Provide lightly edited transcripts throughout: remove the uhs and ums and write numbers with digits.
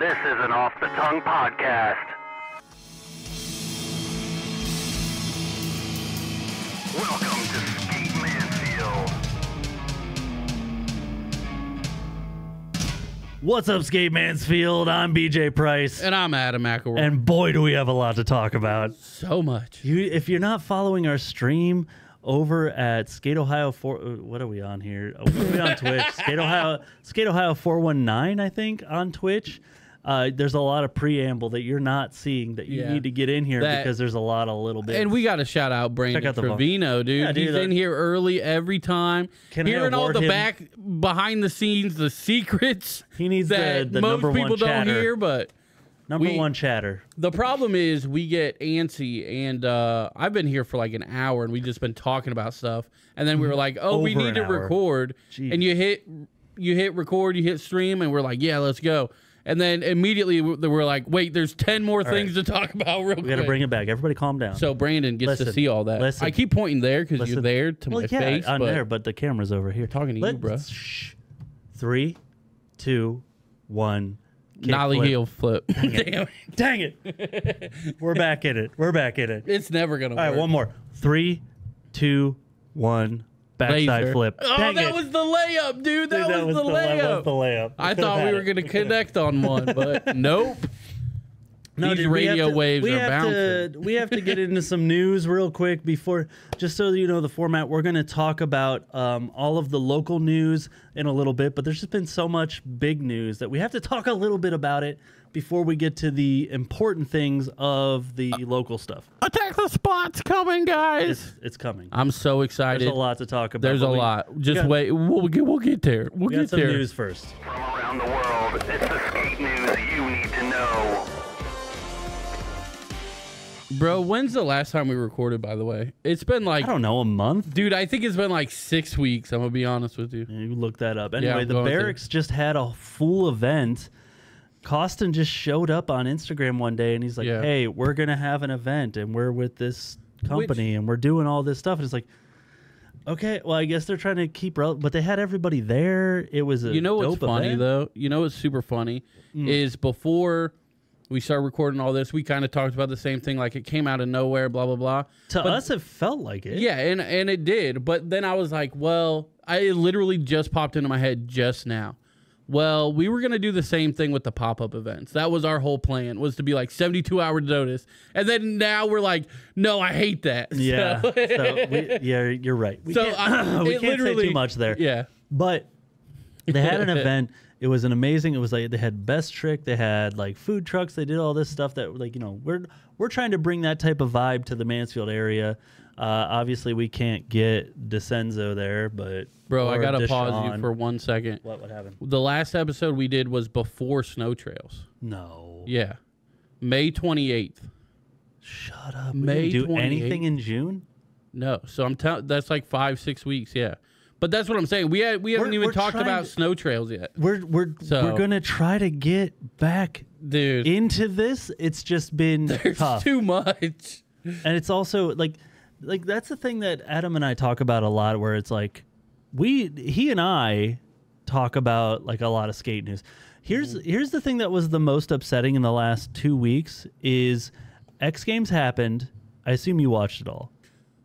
This is an Off the Tongue podcast. Welcome to Skate Mansfield. What's up, Skate Mansfield? I'm BJ Price. And I'm Adam McElroy. And boy, do we have a lot to talk about. So much. If you're not following our stream over at Skate Ohio 4, what are we on here? What are we on Twitch? Skate Ohio 419, I think, on Twitch. There's a lot of preamble that you're not seeing that you need to get in here because there's a lot of little bits. And we got to shout out Brandon Trevino, dude. Yeah, He's in here early every time. Hearing all the behind the scenes, the secrets he needs that the most number people one chatter. don't hear, but number one chatter. The problem is we get antsy, and I've been here for like an hour, and we've just been talking about stuff, and then we were like, oh, we need to record. Jeez. And you hit record, you hit stream, and we're like, yeah, let's go. And then immediately we're like, wait, there's 10 more things to talk about real quick. We got to bring it back. Everybody calm down. So Brandon gets to see all that. I keep pointing there because you're there to my face. I'm there, but the camera's over here. Talking to you, bro. Shh. 3, 2, 1. Nollie heel flip. Dang it. We're back in it. It's never going to work. All right, one more. 3, 2, 1. Backside flip. Oh, that was the layup, dude. That was the layup. That was the layup. I thought we were going to connect on one, but nope. No, these radio waves are bouncing. We have to get into some news real quick before, just so you know the format. We're going to talk about all of the local news in a little bit, but there's just been so much big news that we have to talk a little bit about it before we get to the important things of the local stuff. Attack the Spot's coming, guys. It's coming. I'm so excited. There's a lot to talk about. There's a lot. Just wait. We'll get there. We'll get some there. News first. From around the world, it's the skate news you need to know. Bro, when's the last time we recorded, by the way? It's been like... I don't know, a month? Dude, I think it's been like 6 weeks. I'm going to be honest with you. Yeah, you look that up. Anyway, the Barracks just had a full event. Costin just showed up on Instagram one day, and he's like, hey, we're going to have an event, and we're with this company, and we're doing all this stuff. And it's like, okay, well, I guess they're trying to keep... But they had everybody there. It was a You know what's dope funny, event. though? You know what's super funny? Is before... we started recording all this, we kind of talked about the same thing, like it came out of nowhere, blah, blah, blah. To us, it felt like it. Yeah, and it did. But then I was like, well, I literally just popped into my head just now. Well, we were going to do the same thing with the pop-up events. That was our whole plan, was to be like 72-hour notice. And then now we're like, no, I hate that. Yeah, you're right. We can't say too much there. Yeah. But they had an event. It was an amazing. It was like they had Best Trick. They had like food trucks. They did all this stuff that, like, you know, we're trying to bring that type of vibe to the Mansfield area. Obviously, we can't get DeCenzo there, but bro, I gotta pause you for 1 second. What happened? The last episode we did was before Snow Trails. No. Yeah, May 28th. Shut up. May we didn't do 28th? anything in June? No, so I'm telling. That's like 5-6 weeks. Yeah. But that's what I'm saying. We haven't even talked about Snow Trails yet. We're gonna try to get back, dude, into this. It's just been tough. Too much, and it's also like that's the thing that Adam and I talk about a lot. Where it's like he and I talk about like a lot of skate news. Here's the thing that was the most upsetting in the last 2 weeks is X Games happened. I assume you watched it all.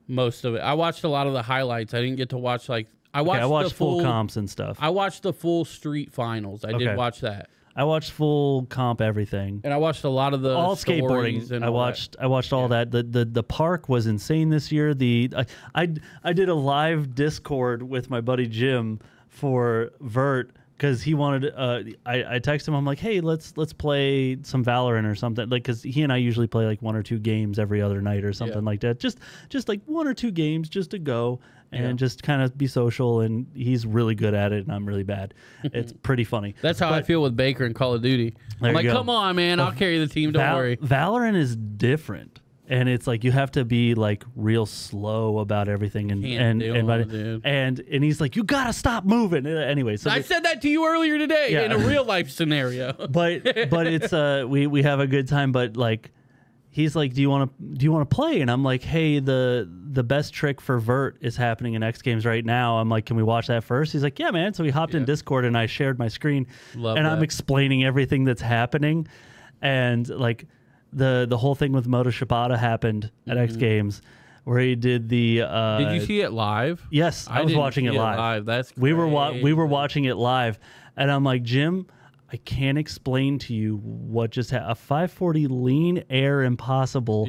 Most of it. I watched a lot of the highlights. I didn't get to watch like. I watched the full comps and stuff. I watched the full street finals. I did watch that. I watched full comp everything. And I watched a lot of the all skateboarding. And I watched all that. The park was insane this year. I did a live Discord with my buddy Jim for Vert because he wanted. I texted him. I'm like, hey, let's play some Valorant or something. Like, because he and I usually play like 1 or 2 games every other night or something like that. Just like 1 or 2 games just to go. And just kind of be social, and he's really good at it, and I'm really bad. It's pretty funny. That's how I feel with Baker in Call of Duty. I'm like, come on, man, I'll carry the team. Don't worry. Valorant is different, and it's like you have to be like real slow about everything, and he's like, you gotta stop moving. Anyway, so I said that to you earlier today in a real life scenario. but it's we have a good time, but like. he's like, do you want to play? And I'm like, hey, the best trick for vert is happening in X Games right now. I'm like, can we watch that first? He's like, yeah, man. So he hopped in Discord and I shared my screen. I'm explaining everything that's happening. And like the whole thing with Moto Shibata happened at X Games where he did the Did you see it live? Yes, I was watching it live. That's we were watching it live. And I'm like, Jim, I can't explain to you what just happened. A 540 lean air impossible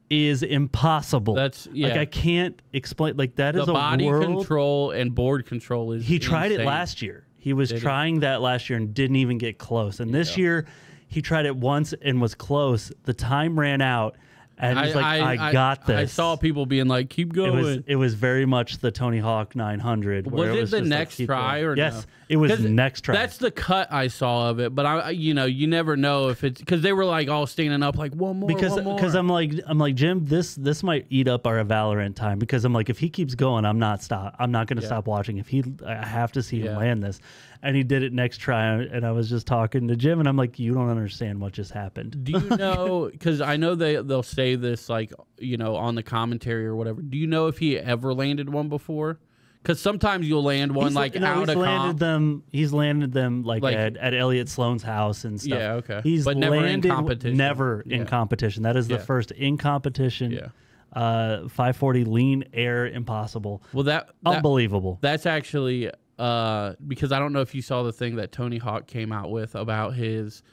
is impossible. That's like I can't explain. Like that is a body world. Control and board control is. He tried it last year. He was trying that last year and didn't even get close. And this year, he tried it once and was close. The time ran out. And he's like, I got this. I saw people being like, keep going. It was very much the Tony Hawk 900. Was it the next try or yes, no? It was next try. That's the cut I saw of it. But you never know if it's because they were like all standing up like one more. Because I'm like Jim, this might eat up our Valorant time because I'm like if he keeps going, I'm not going to stop watching. I have to see him land this. And he did it next try, and I was just talking to Jim, and I'm like, you don't understand what just happened. Do you know, because I know they'll say this, like, on the commentary or whatever. Do you know if he ever landed one before? Because sometimes you'll land one, out of comp. He's landed them, like at Elliot Sloan's house and stuff. Yeah, okay. But never in competition. Never in competition. That is the first in competition. Yeah. 540 lean air impossible. Well, that unbelievable. That's actually... because I don't know if you saw the thing that Tony Hawk came out with about his,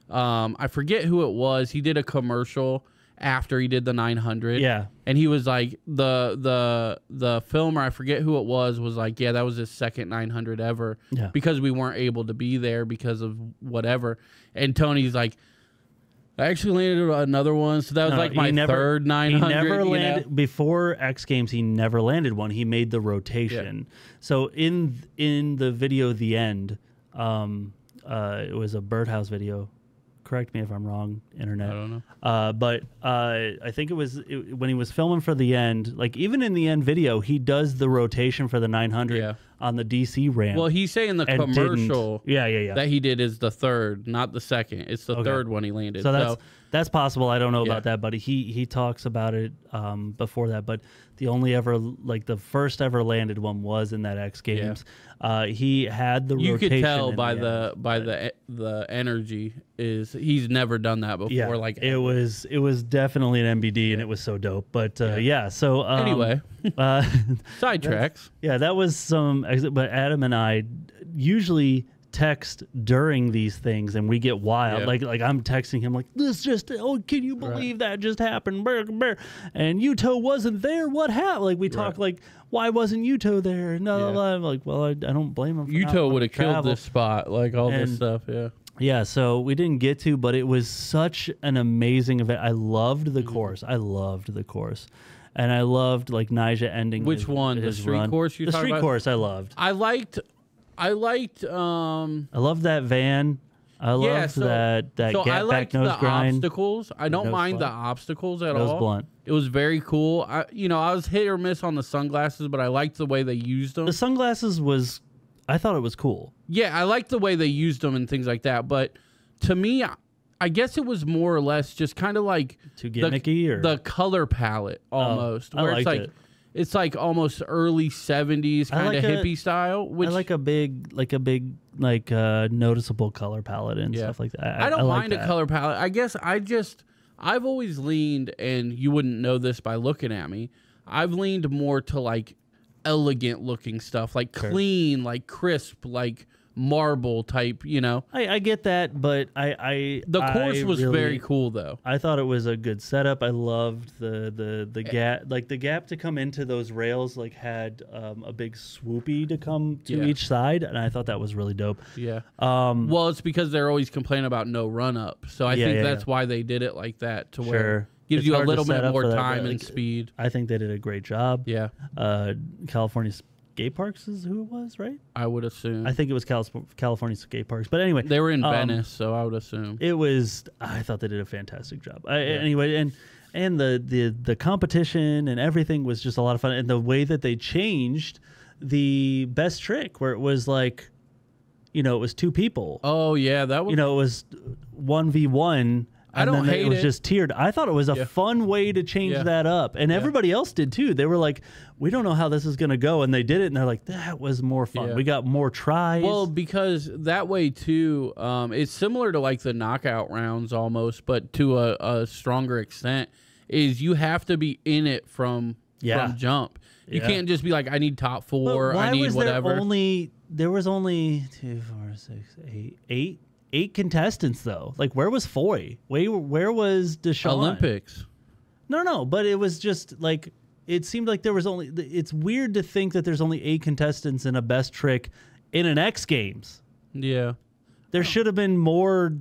I forget who it was. He did a commercial after he did the 900. Yeah. And he was like, the filmer, I forget who it was like, yeah, that was his second 900 ever. Yeah. Because we weren't able to be there because of whatever. And Tony's like, I actually landed another one, so that was my third 900. He never landed before X Games. He never landed one. He made the rotation. Yeah. So in the video, the end, it was a birdhouse video. Correct me if I'm wrong, internet. I don't know. But I think it was when he was filming for the end. Like even in the end video, he does the rotation for the 900 on the DC ramp. Well, he's saying the commercial that he did is the third, not the second. It's the third one he landed. So that's possible. I don't know about that, but he talks about it before that. But the only ever the first ever landed one was in that X Games. He had the you rotation. could tell by the energy is he's never done that before. Yeah, it was definitely an MBD and it was so dope. But so anyway, sidetracks. Yeah, that was some. But Adam and I usually text during these things and we get wild. Like I'm texting him like this just can you believe that just happened? Brr, brr. And Yuto wasn't there. What happened? Like we talk like why wasn't Yuto there? No, I'm like, well, I don't blame him. Yuto would have killed this spot, like all this stuff. Yeah, so we didn't get to, but it was such an amazing event. I loved the course. And I loved like Nyjah ending. Which one? The street course you talking about? The street course I loved. I liked I love that van. I loved that I liked back nose the grind. Obstacles. I don't mind the obstacles at all. That was blunt. It was very cool. I was hit or miss on the sunglasses, but I liked the way they used them. The sunglasses I thought it was cool. Yeah, I liked the way they used them and things like that. But to me, I guess it was more or less just kind of like too gimmicky the color palette almost. Where it's like it's like almost early 70s kind of hippie style. Which I like a big noticeable color palette and stuff like that. I don't mind a color palette. I guess I've always leaned, and you wouldn't know this by looking at me, I've leaned more to like elegant looking stuff, like clean, like crisp, like marble type, I get that, but the course was very cool though. I thought it was a good setup. I loved the gap, like the gap to come into those rails had a big swoopy to come to each side, and I thought that was really dope. Well, it's because they're always complaining about no run up, so I think that's why they did it like that, to where gives you a little bit more time and speed. I think they did a great job. California Skate Parks is who it was, right? I would assume. I think it was California Skate Parks. But anyway. They were in Venice, so I would assume. I thought they did a fantastic job. Anyway, and the competition and everything was just a lot of fun. And the way that they changed the best trick, where it was like, it was two people. Oh, yeah. That was... it was 1v1. I don't hate it. Was it. just tiered. I thought it was a fun way to change that up. And everybody else did too. They were like, we don't know how this is going to go. And they did it. And they're like, that was more fun. Yeah. We got more tries. Well, because that way too, it's similar to like the knockout rounds almost, but to a stronger extent, is you have to be in it from jump. You can't just be like, I need top 4, I need whatever. There was only 2, 4, 6, 8 contestants though. Like, where was Foy? Where was Deshaun? Olympics. No, but it was just like, it seemed like there was only. It's weird to think that there's only 8 contestants in a best trick in an X Games. Yeah, there should have been more.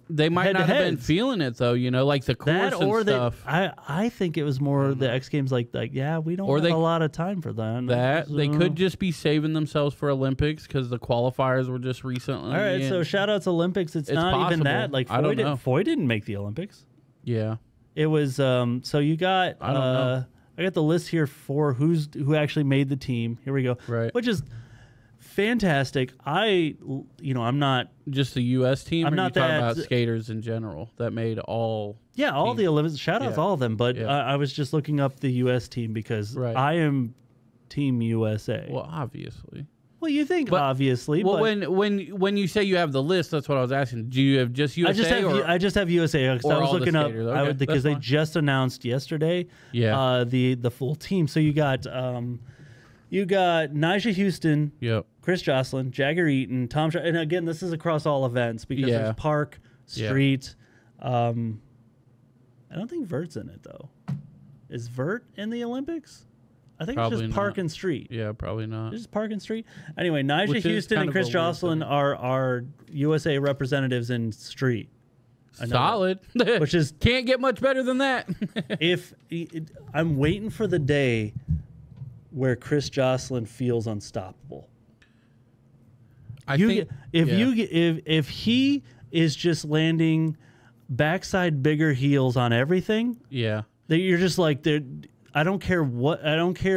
They might not have been feeling it though. Like the course and stuff. I think it was more the X Games. Like yeah, we don't have a lot of time for that. They could just be saving themselves for Olympics because the qualifiers were just recently. All right, so shout outs Olympics. It's not possible. Even that. Like Foy didn't make the Olympics. Yeah, it was. So you got. I don't know. I got the list here for who actually made the team. Here we go. Right, which is fantastic. I'm not just the U.S. team. I'm not talking about skaters in general that made all. Yeah, all the Olympics. Shout outs all of them. But I was just looking up the U.S. team because I am Team USA. Well, obviously. Well, you think obviously. Well, but when you say you have the list, that's what I was asking. Do you have just USA? I just have USA because I was looking up because they just announced yesterday. Yeah. The full team. So you got Nyjah Houston. Yep. Chris Jocelyn, Jagger Eaton, Tom. And again, this is across all events because there's park, street. I don't think Vert's in it though. Is Vert in the Olympics? I think probably it's just park and street. Yeah, probably not. It's just park and street. Anyway, Nyjah Houston and Chris Jocelyn are USA representatives in street. Solid. Which is can't get much better than that. I'm waiting for the day where Chris Jocelyn feels unstoppable. If he is just landing backside bigger heels on everything, that you're just like I don't care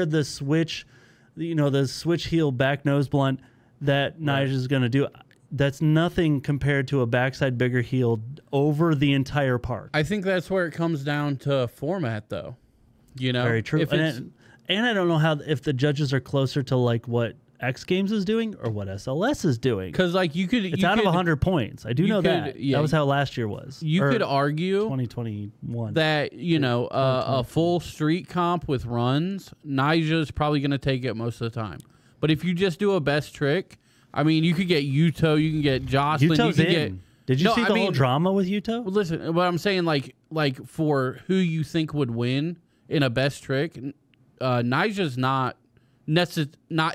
the switch, the switch heel back nose blunt that Nyjah is going to do. That's nothing compared to a backside bigger heel over the entire park. I think that's where it comes down to format, though. Very true. And I don't know if the judges are closer to like what X Games is doing or what SLS is doing. Because like it's out of 100 points. I do know that. Yeah, that was how last year was. You could argue 2021 that a full street comp with runs, Nyjah is probably going to take it most of the time. But if you just do a best trick, I mean, you could get Yuto, you can get Jocelyn. Yuto's in. Did you see the whole drama with Yuto? Well, listen, what I'm saying, like for who you think would win in a best trick, Nyjah's not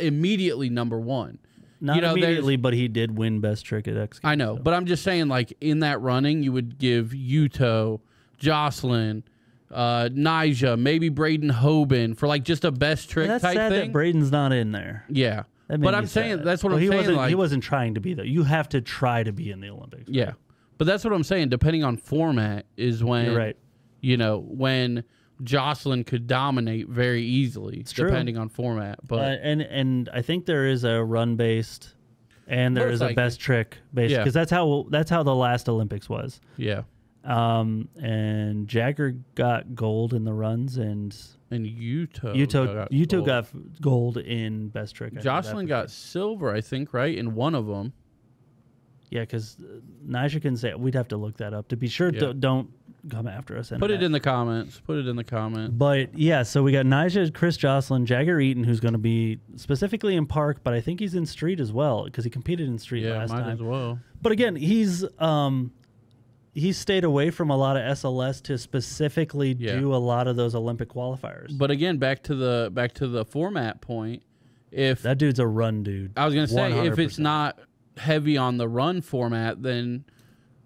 immediately number one. Not immediately, but he did win best trick at X Games. I know, but I'm just saying, like in that running, you would give Yuto, Jocelyn, Nyjah, maybe Braden Hoban for like just a best trick type thing. That Braden's not in there. Yeah, but I'm saying that's what I'm saying. He wasn't trying to be though. You have to try to be in the Olympics. Yeah, right? But that's what I'm saying. Depending on format is when you're right. When Jocelyn could dominate very easily, depending on format. But and I think there is a run based, and there is a best trick based because that's how the last Olympics was. Yeah. And Jagger got gold in the runs, and Yuto got gold in best trick. Jocelyn got silver, I think, right, in one of them. Yeah, because Nyjah can say we'd have to look that up to be sure. Yeah. Don't come after us. Put it in the comments. But yeah, so we got Nyjah, Chris Jocelyn, Jagger Eaton, who's going to be specifically in park, but I think he's in street as well because he competed in street last time. Yeah, might as well. But again, he's stayed away from a lot of SLS to specifically do a lot of those Olympic qualifiers. But again, back to the format point. If that dude's a run dude, I was going to say 100%. If it's not heavy on the run format, then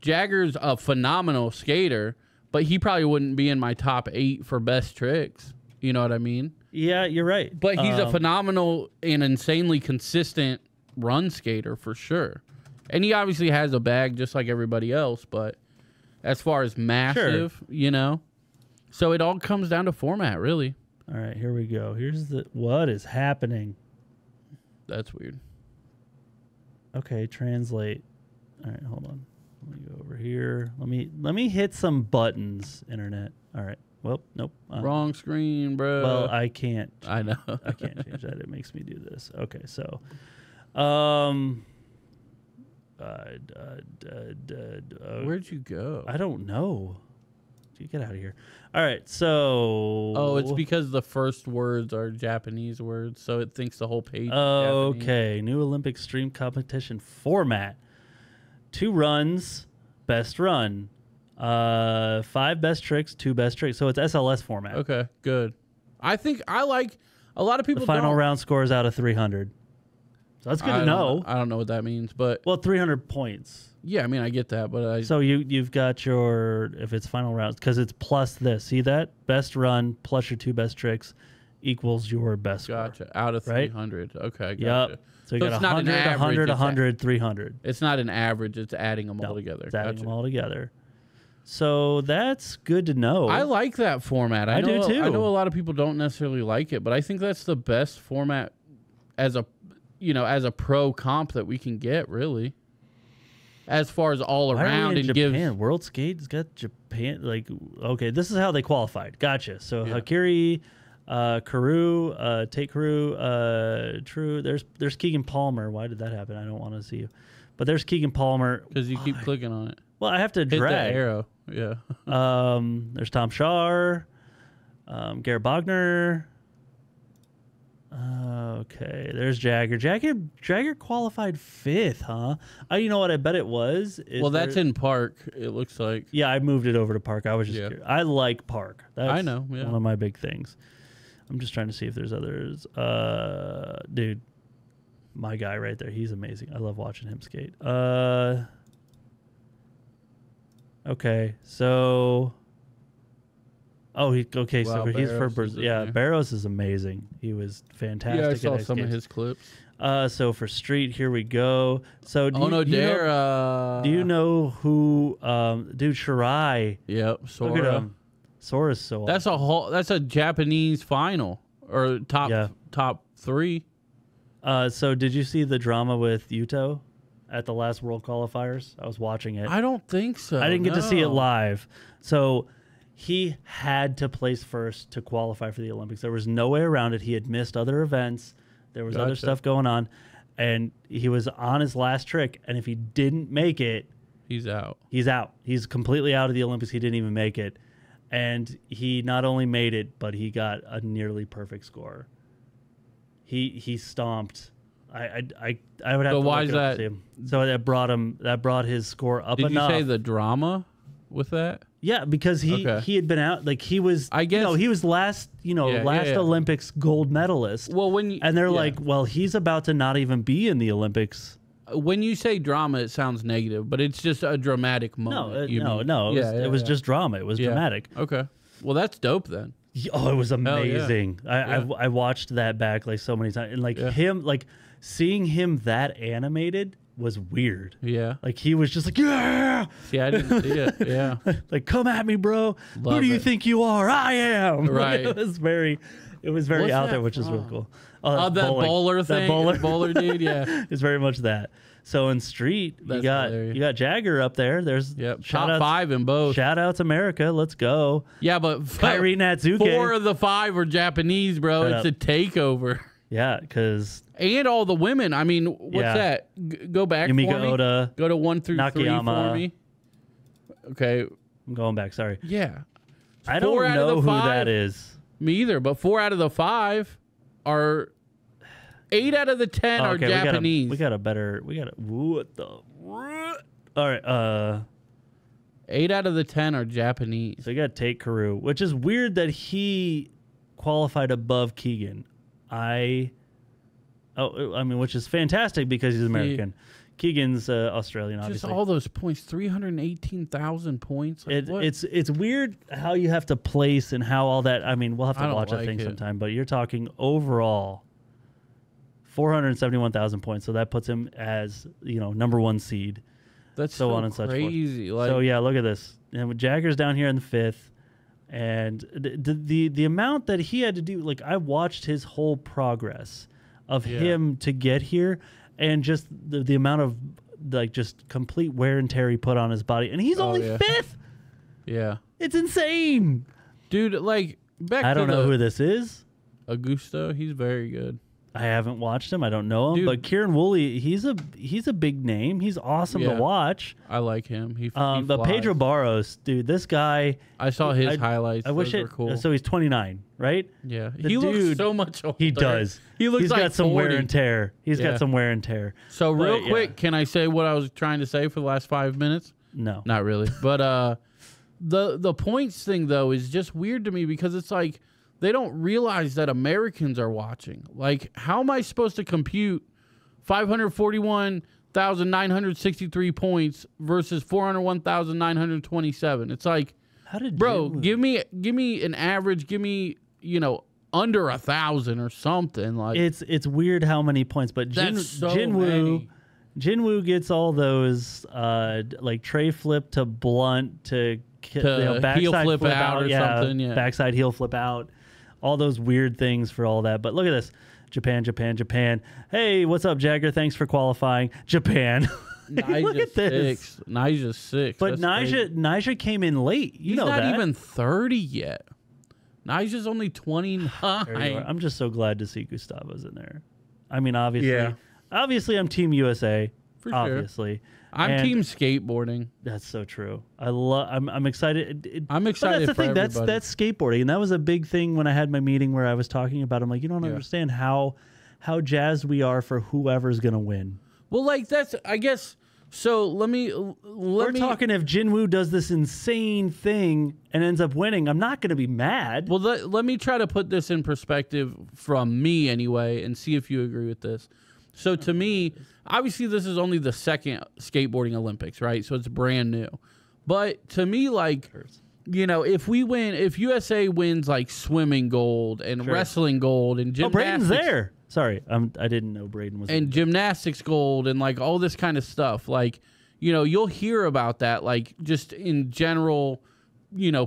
Jagger's a phenomenal skater, but he probably wouldn't be in my top 8 for best tricks. You know what I mean? Yeah, you're right. But he's a phenomenal and insanely consistent run skater for sure. And he obviously has a bag just like everybody else, but as far as massive, so it all comes down to format, really. All right, here we go. Here's what is happening. That's weird. Okay, translate. All right, hold on. Let me go over here. me hit some buttons, internet. All right. Well, nope. Wrong screen, bro. Well, I can't. I know. I can't change that. It makes me do this. Okay, so, where'd you go? I don't know. You get out of here. All right, so. Oh, it's because the first words are Japanese words, so it thinks the whole page. Okay, new Olympic stream competition format. 2 runs, best run. 5 best tricks, 2 best tricks. So it's SLS format. Okay, good. I think I like a lot of people. The final round scores out of 300. So that's good to know. I don't know what that means, but 300 points. Yeah, I mean I get that, but so you've got your, if it's final round, because it's plus this. See that best run plus your 2 best tricks equals your best score. Gotcha. Out of 300. Right? Okay. Gotcha. Yep. So you got 100, 100, 100, 300. It's not an average. It's adding them all together. It's adding them all together. So that's good to know. I like that format. I do too. I know a lot of people don't necessarily like it, but I think that's the best format as a, as a pro comp that we can get, really. As far as all around and Japan? World Skate's got Japan. Like, okay, this is how they qualified. Gotcha. So Hakiri, Karu, Tate Karu, True. There's Keegan Palmer. Why did that happen? I don't want to see you. But there's Keegan Palmer. Because you keep clicking on it. Well, I have to hit drag. the arrow. Yeah. There's Tom Schar, Garrett Bogner. Okay, there's Jagger. Jagger qualified 5th, huh? You know what? I bet it was. Well, that's in Park. It looks like. Yeah, I moved it over to Park. I was just. Curious. I like Park. That's I know. Yeah. One of my big things. I'm just trying to see if there's others. Dude, my guy right there. He's amazing. I love watching him skate. Okay, so. Oh, okay. Wow, So he's for Brazil. Yeah, Barros is amazing. He was fantastic. Yeah, I saw at some skates. of his clips. So for street, here we go. So do you know who? Dude, Shirai. Yep, Sora. Look at him. Sora's so. That's awesome. That's a Japanese final or top 3. So did you see the drama with Yuto at the last World Qualifiers? I was watching it. I don't think so. I didn't get to see it live. So he had to place first to qualify for the Olympics. There was no way around it. He had missed other events. There was other stuff going on. And he was on his last trick. And if he didn't make it, he's out. He's out. He's completely out of the Olympics. He didn't even make it. And he not only made it, but he got a nearly perfect score. He stomped. I would have to why look is it up that? to see him. So that brought his score up enough. Did you say the drama with that? Yeah, because he had been out, like he was. I guess he was last Olympics gold medalist. Well, and they're like, well, he's about to not even be in the Olympics. When you say drama, it sounds negative, but it's just a dramatic moment. No. It was just drama. It was dramatic. Okay, well, that's dope then. Oh, it was amazing. I watched that back like so many times, and like him, like seeing him that animated was weird. Yeah. Like he was just like, yeah. Yeah, I didn't see it. Yeah. Like, come at me, bro. Who do you think you are? I am. Right. It was very out there, which is really cool. Oh, that bowler thing. That bowler dude, yeah. It's very much that. So in street, you got Jagger up there. There's top 5 in both. Shout outs America. Let's go. Yeah, but Kyrie Natsuke. 4 of the 5 are Japanese, bro. It's a takeover. Yeah, because and all the women. I mean, what's that? Go back Yumiko for me. Oda, go to 1 through Nakayama. 3 for me. Okay, I'm going back. Sorry. Yeah, I don't know who that is. Me either. But 4 out of the 5 are. 8 out of the 10 are Japanese. We got a what the? All right. 8 out of the 10 are Japanese. So you got Tate Karu, which is weird that he qualified above Keegan. Which is fantastic because he's American. Keegan's Australian, obviously. Just all those points, 318,000 points. Like, it's weird how you have to place and how all that. I mean, we'll have to watch that thing sometime. But you're talking overall 471,000 points. So that puts him as number 1 seed. That's so on and such forth. Crazy. So yeah, look at this. And Jagger's down here in the 5th. And the amount that he had to do, like I watched his whole progress of him to get here, and just the amount of like just complete wear and tear he put on his body, and he's only 5th. Yeah. It's insane. Dude, like, back I don't know who this is. Augusto, he's very good. I haven't watched him. I don't know him. Dude. But Kieran Woolley, he's a big name. He's awesome to watch. I like him. He But flies. Pedro Barros, dude, this guy. I saw his highlights. I wish Those were cool. So he's 29, right? Yeah. The He dude, looks so much older. He does. He looks He's like got some 40. wear and tear. He's Yeah. got some wear and tear. So real But, quick, can I say what I was trying to say for the last 5 minutes? No. Not really. But the points thing though is just weird to me because it's like they don't realize that Americans are watching. Like, how am I supposed to compute 541,963 points versus 401,927? It's like, How did bro, Jin give me an average, give me, under 1,000 or something. Like, It's weird how many points, but that's so Jinwoo many. Jinwoo gets all those like tray flip to blunt to backside heel flip out or something, yeah. Backside heel flip out. All those weird things for all that. But look at this. Japan. Hey, what's up, Jagger? Thanks for qualifying. Japan. Look at this. Nija's 6. But Nija came in late. He's not even 30 yet. Nija's only 29. I'm just so glad to see Gustavo's in there. I mean, obviously I'm Team USA. For sure. Obviously. I'm team skateboarding. That's so true. I'm excited. I'm excited. But that's the thing. Everybody. That's skateboarding, and that was a big thing when I had my meeting where I was talking about. I'm like, you don't understand how jazzed we are for whoever's gonna win. Well, like that's I guess. So we're talking if Jinwoo does this insane thing and ends up winning, I'm not gonna be mad. Well, let me try to put this in perspective from me anyway, and see if you agree with this. So to me, obviously this is only the second skateboarding Olympics, right? So it's brand new. But to me, like, if USA wins like swimming gold and wrestling gold and gymnastics. Braden's there. Sorry, I didn't know Braden was. And gymnastics gold and like all this kind of stuff. Like, you'll hear about that, like just in general,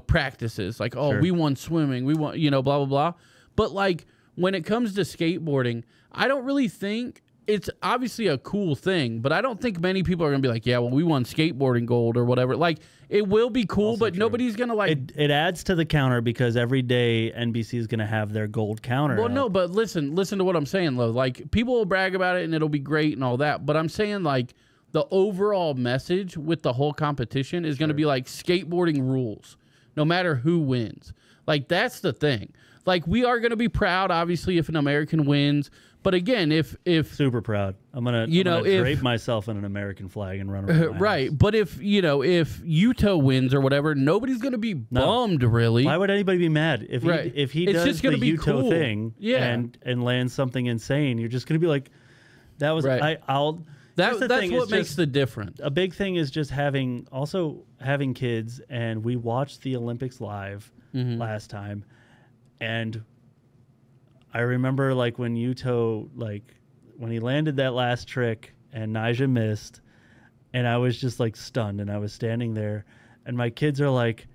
practices. Like, we won swimming, we won, blah, blah, blah. But like when it comes to skateboarding, I don't really think. It's obviously a cool thing, but I don't think many people are going to be like, yeah, well, we won skateboarding gold or whatever. Like, it will be cool, also but true. Nobody's going to like... It adds to the counter because every day NBC is going to have their gold counter. Well, no, but listen to what I'm saying, though. Like, people will brag about it and it'll be great and all that, but I'm saying, like, the overall message with the whole competition is going to be like skateboarding rules, no matter who wins. Like, that's the thing. Like, we are going to be proud, obviously, if an American wins. But again, if super proud, I'm gonna drape myself in an American flag and run around. Right, but if Yuto wins or whatever, nobody's gonna be bummed. Really, why would anybody be mad if he does just the Yuto thing? Yeah. and lands something insane, you're just gonna be like, that was right. That's what makes the difference. A big thing is just having kids, and we watched the Olympics live last time, and I remember like when Yuto, like when he landed that last trick and Nija missed, and I was just like stunned, and I was standing there, and my kids are like,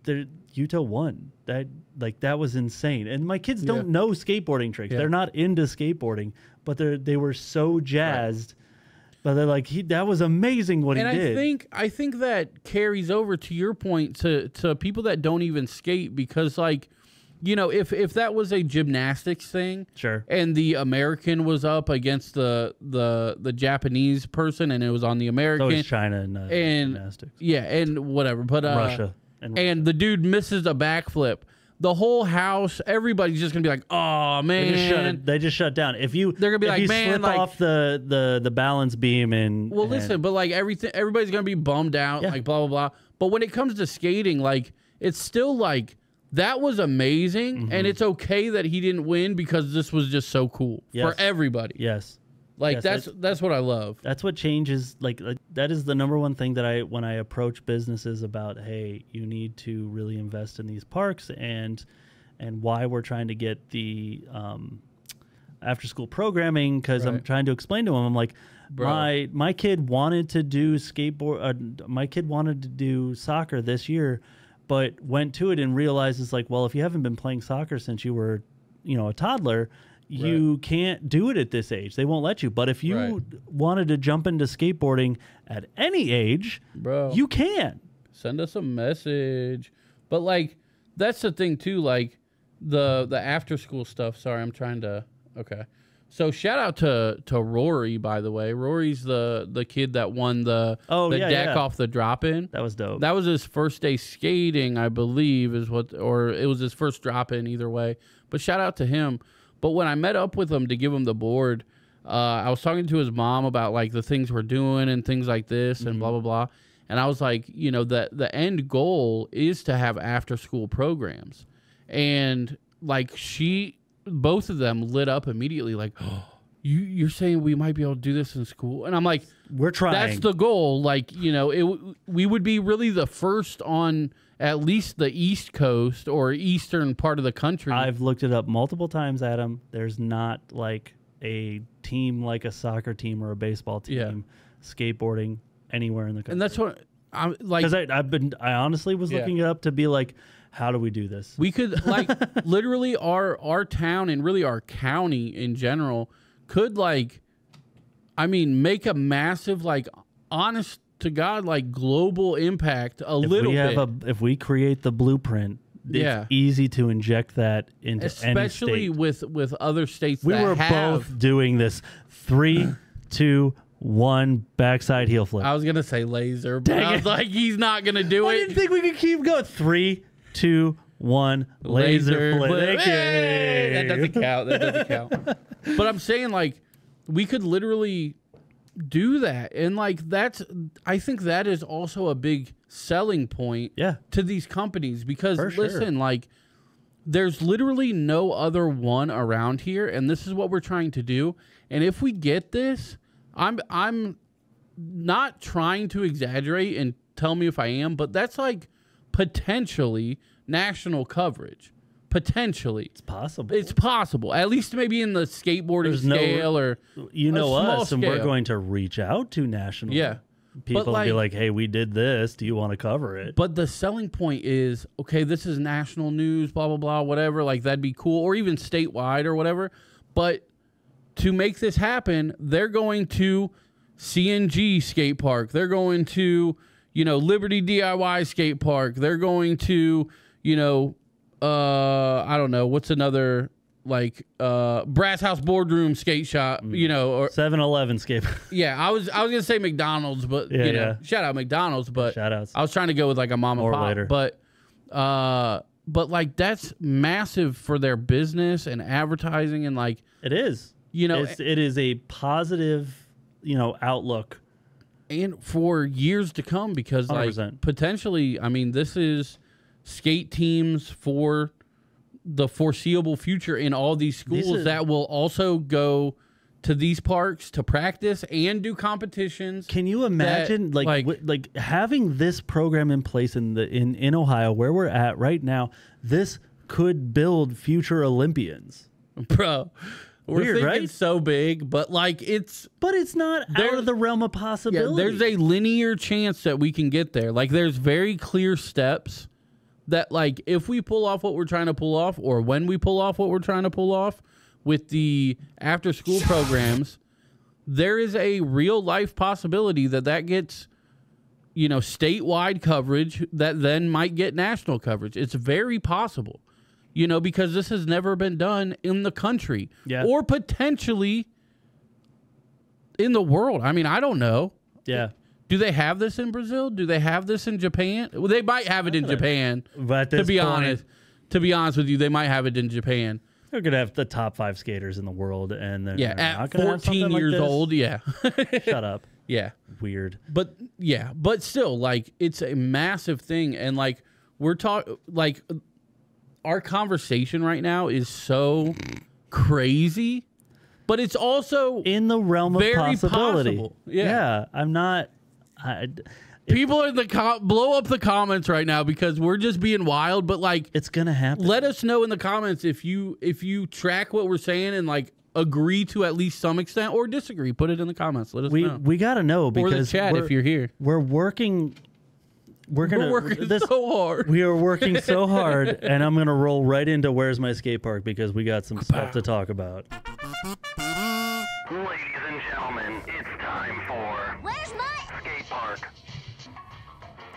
Yuto won. That was insane. And my kids don't know skateboarding tricks. Yeah. They're not into skateboarding, but they were so jazzed. Right. But they're like, that was amazing what he did. And I think that carries over to your point to people that don't even skate, because like, if that was a gymnastics thing, sure, and the American was up against the Japanese person, and it was on the American, so is China and gymnastics, and whatever, but Russia and the dude misses a backflip, the whole house, everybody's just gonna be like, oh man, they just shut down. They're gonna be like, man, slip off the balance beam and listen, but like everybody's gonna be bummed out, like blah blah blah. But when it comes to skating, like it's still like. That was amazing, and it's okay that he didn't win because this was just so cool for everybody. Yes. Like, that's what I love. That's what changes. Like that is the number one thing that when I approach businesses about, hey, you need to really invest in these parks and why we're trying to get the after school programming, because I'm trying to explain to them, I'm like, my kid wanted to do my kid wanted to do soccer this year, but went to it and realized it's like, well, if you haven't been playing soccer since you were, a toddler, you can't do it at this age. They won't let you. But if you wanted to jump into skateboarding at any age, you can. Send us a message. But like, that's the thing too. Like the after school stuff. Sorry, I'm trying to. Okay. So shout out to Rory, by the way. Rory's the kid that won the deck off the drop-in. That was dope. That was his first day skating, I believe, or it was his first drop-in either way. But shout out to him. But when I met up with him to give him the board, I was talking to his mom about like the things we're doing and things like this and blah, blah, blah. And I was like, you know, the end goal is to have after-school programs. And like both of them lit up immediately like, oh, you're saying we might be able to do this in school? And I'm like, we're trying. That's the goal. Like, you know, we would be really the first on at least the East Coast or eastern part of the country. I've looked it up multiple times, Adam. There's not like a team like a soccer team or a baseball team skateboarding anywhere in the country. And that's what I'm like. Because I honestly was looking it up to be like, how do we do this? We could like literally our town and really our county in general could like, I mean, make a massive, like, honest to God, like global impact little bit. If we create the blueprint, it's easy to inject that into especially any state. with other states. We were both doing this 3, 2, 1 backside heel flip. I was gonna say laser, but I was like, he's not gonna do it. I didn't think we could keep going. 3, 2, 1 laser flip. Hey! That doesn't count. That doesn't count. But I'm saying like we could literally do that, and like I think that is also a big selling point to these companies because listen, like there's literally no other one around here, and this is what we're trying to do. And if we get this, I'm not trying to exaggerate, and tell me if I am, but that's like potentially national coverage. Potentially. It's possible. It's possible. At least maybe in the skateboarding scale or you know us, scale. and we're going to reach out to national people like, and be like, hey, we did this. Do you want to cover it? But the selling point is, okay, this is national news, blah, blah, blah, whatever. Like, that'd be cool. Or even statewide or whatever. But to make this happen, they're going to CNG skate park. They're going to, you know, Liberty DIY skate park. They're going to, you know, I don't know, what's another, like, Brass House Boardroom skate shop, you know, or 7-Eleven skate. Yeah, I was gonna say McDonald's, but you know, shout out McDonald's, but shout outs. I was trying to go with like a mom and pop, later. but like that's massive for their business and advertising, and like it is, you know, it is a positive, you know, outlook, and for years to come, because 100%. Like potentially, I mean, this is skate teams for the foreseeable future in all these schools that will also go to these parks to practice and do competitions. Can you imagine like having this program in place in Ohio where we're at right now? This could build future Olympians, bro. We're weird, thinking right? So big, but like it's not out of the realm of possibility. Yeah, there's a linear chance that we can get there. Like there's very clear steps that like if we pull off what we're trying to pull off, or when we pull off what we're trying to pull off with the after school programs, there is a real life possibility that gets, you know, statewide coverage that then might get national coverage. It's very possible, you know, because this has never been done in the country or potentially in the world. I mean, I don't know. Yeah. Do they have this in Brazil? Do they have this in Japan? Well, they might have it in Japan. But to be honest with you, they might have it in Japan. They're gonna have the top 5 skaters in the world, and they're at not gonna 14 years old. Yeah, shut up. Yeah, weird. But still, like it's a massive thing, and like we're talking, like our conversation right now is so crazy, but it's also in the realm of possibility. Possible. Yeah, I'm not. People in the blow up the comments right now because we're just being wild, but like it's gonna happen. Let us know in the comments if you track what we're saying and like agree to at least some extent or disagree. Put it in the comments. Let us know. We gotta know, because or the chat if you're here. We're working. We're working so hard. We are working so hard, and I'm gonna roll right into where's my skate park because we got some stuff to talk about. Ladies and gentlemen, it's time for Where's my skate park.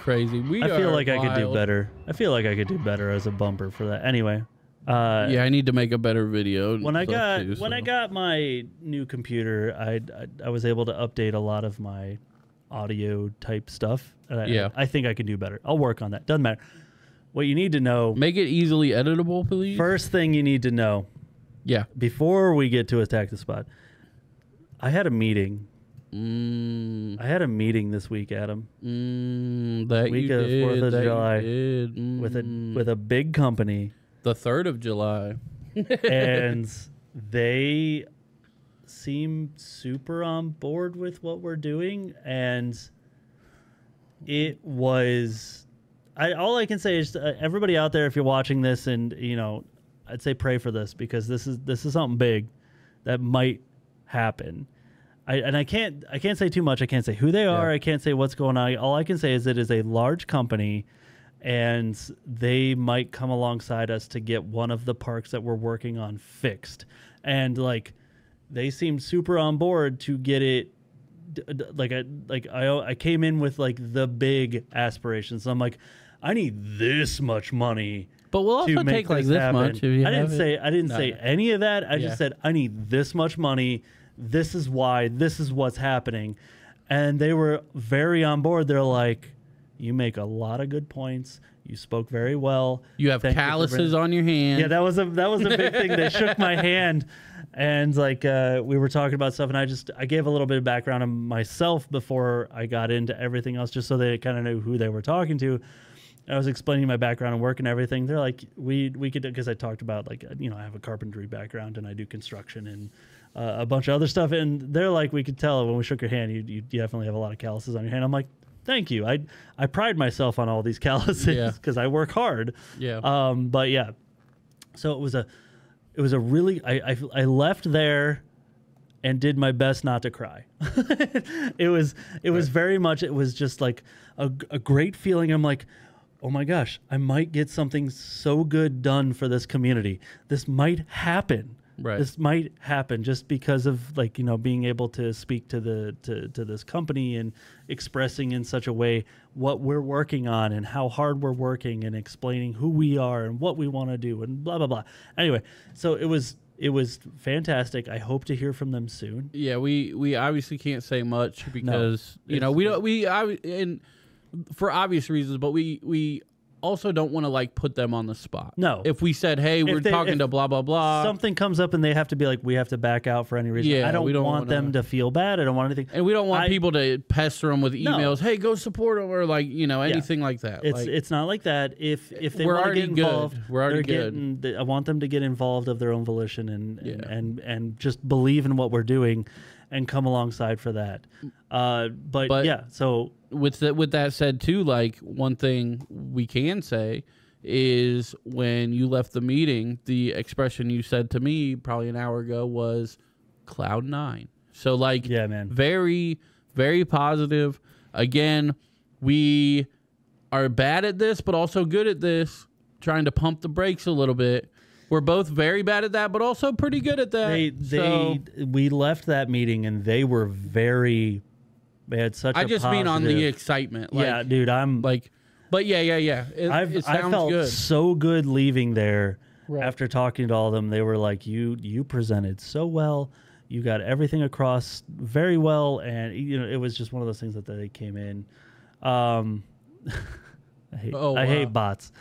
crazy. I feel like I could do better. I feel like I could do better as a bumper for that. Anyway. Yeah, I need to make a better video. When I got my new computer, I was able to update a lot of my audio type stuff. I think I can do better. I'll work on that. Doesn't matter. What you need to know. Make it easily editable, please. First thing you need to know. Yeah. Before we get to Attack the Spot, I had a meeting. I had a meeting this week, Adam. That week you of did. 4th of that July you did. with a big company. The 3rd of July. And they seem super on board with what we're doing, and it was all I can say is everybody out there, if you're watching this, and I'd say pray for this, because this is something big that might happen. I can't say too much. I can't say who they are. I can't say what's going on. All I can say is it is a large company, and they might come alongside us to get one of the parks that we're working on fixed. And they seemed super on board to get it. I came in with the big aspirations. So I'm like, I need this much money. But we'll also take this happen. much. If I didn't say any of that. I just said I need this much money. This is why. This is what's happening. And they were very on board. They're like, you make a lot of good points. You spoke very well. You have calluses on your hand. Yeah, that was a big thing. They shook my hand, and we were talking about stuff, and I gave a little bit of background on myself before I got into everything else, just so they kind of knew who they were talking to. I was explaining my background and work and everything. They're like, we could, because I talked about I have a carpentry background and I do construction and a bunch of other stuff, and they're like, we could tell when we shook your hand, you definitely have a lot of calluses on your hand. I'm like, thank you. I pride myself on all these calluses because I work hard. Yeah. But yeah, so it was a really, I left there and did my best not to cry. It was very much, it was just like a great feeling. I'm like, oh my gosh, I might get something so good done for this community. This might happen. Right. This might happen just because of being able to speak to this company and expressing in such a way what we're working on and how hard we're working and explaining who we are and what we want to do and blah blah blah. Anyway, so it was fantastic. I hope to hear from them soon. Yeah, we obviously can't say much because and for obvious reasons, but we also don't want to put them on the spot. No. If we said, hey, we're talking to blah, blah, blah. Something comes up and they have to be like, we have to back out for any reason. Yeah, I don't want them to feel bad. I don't want anything. And we don't want people to pester them with emails. No. Hey, go support them or anything like that. It's not like that. If they want to get involved, we're already good. I want them to get involved of their own volition and just believe in what we're doing and come alongside for that. But yeah, so with that said too, one thing we can say is when you left the meeting, the expression you said to me probably an hour ago was cloud 9. So yeah, man, very, very positive. Again, we are bad at this, but also good at this, trying to pump the brakes a little bit. We're both very bad at that, but also pretty good at that. We left that meeting and they were very. They had such. I just mean on the excitement. Yeah, dude, I'm but yeah. It sounds I felt good. so good leaving there after talking to all of them. They were like, you presented so well. You got everything across very well, and it was just one of those things that they came in. I hate bots.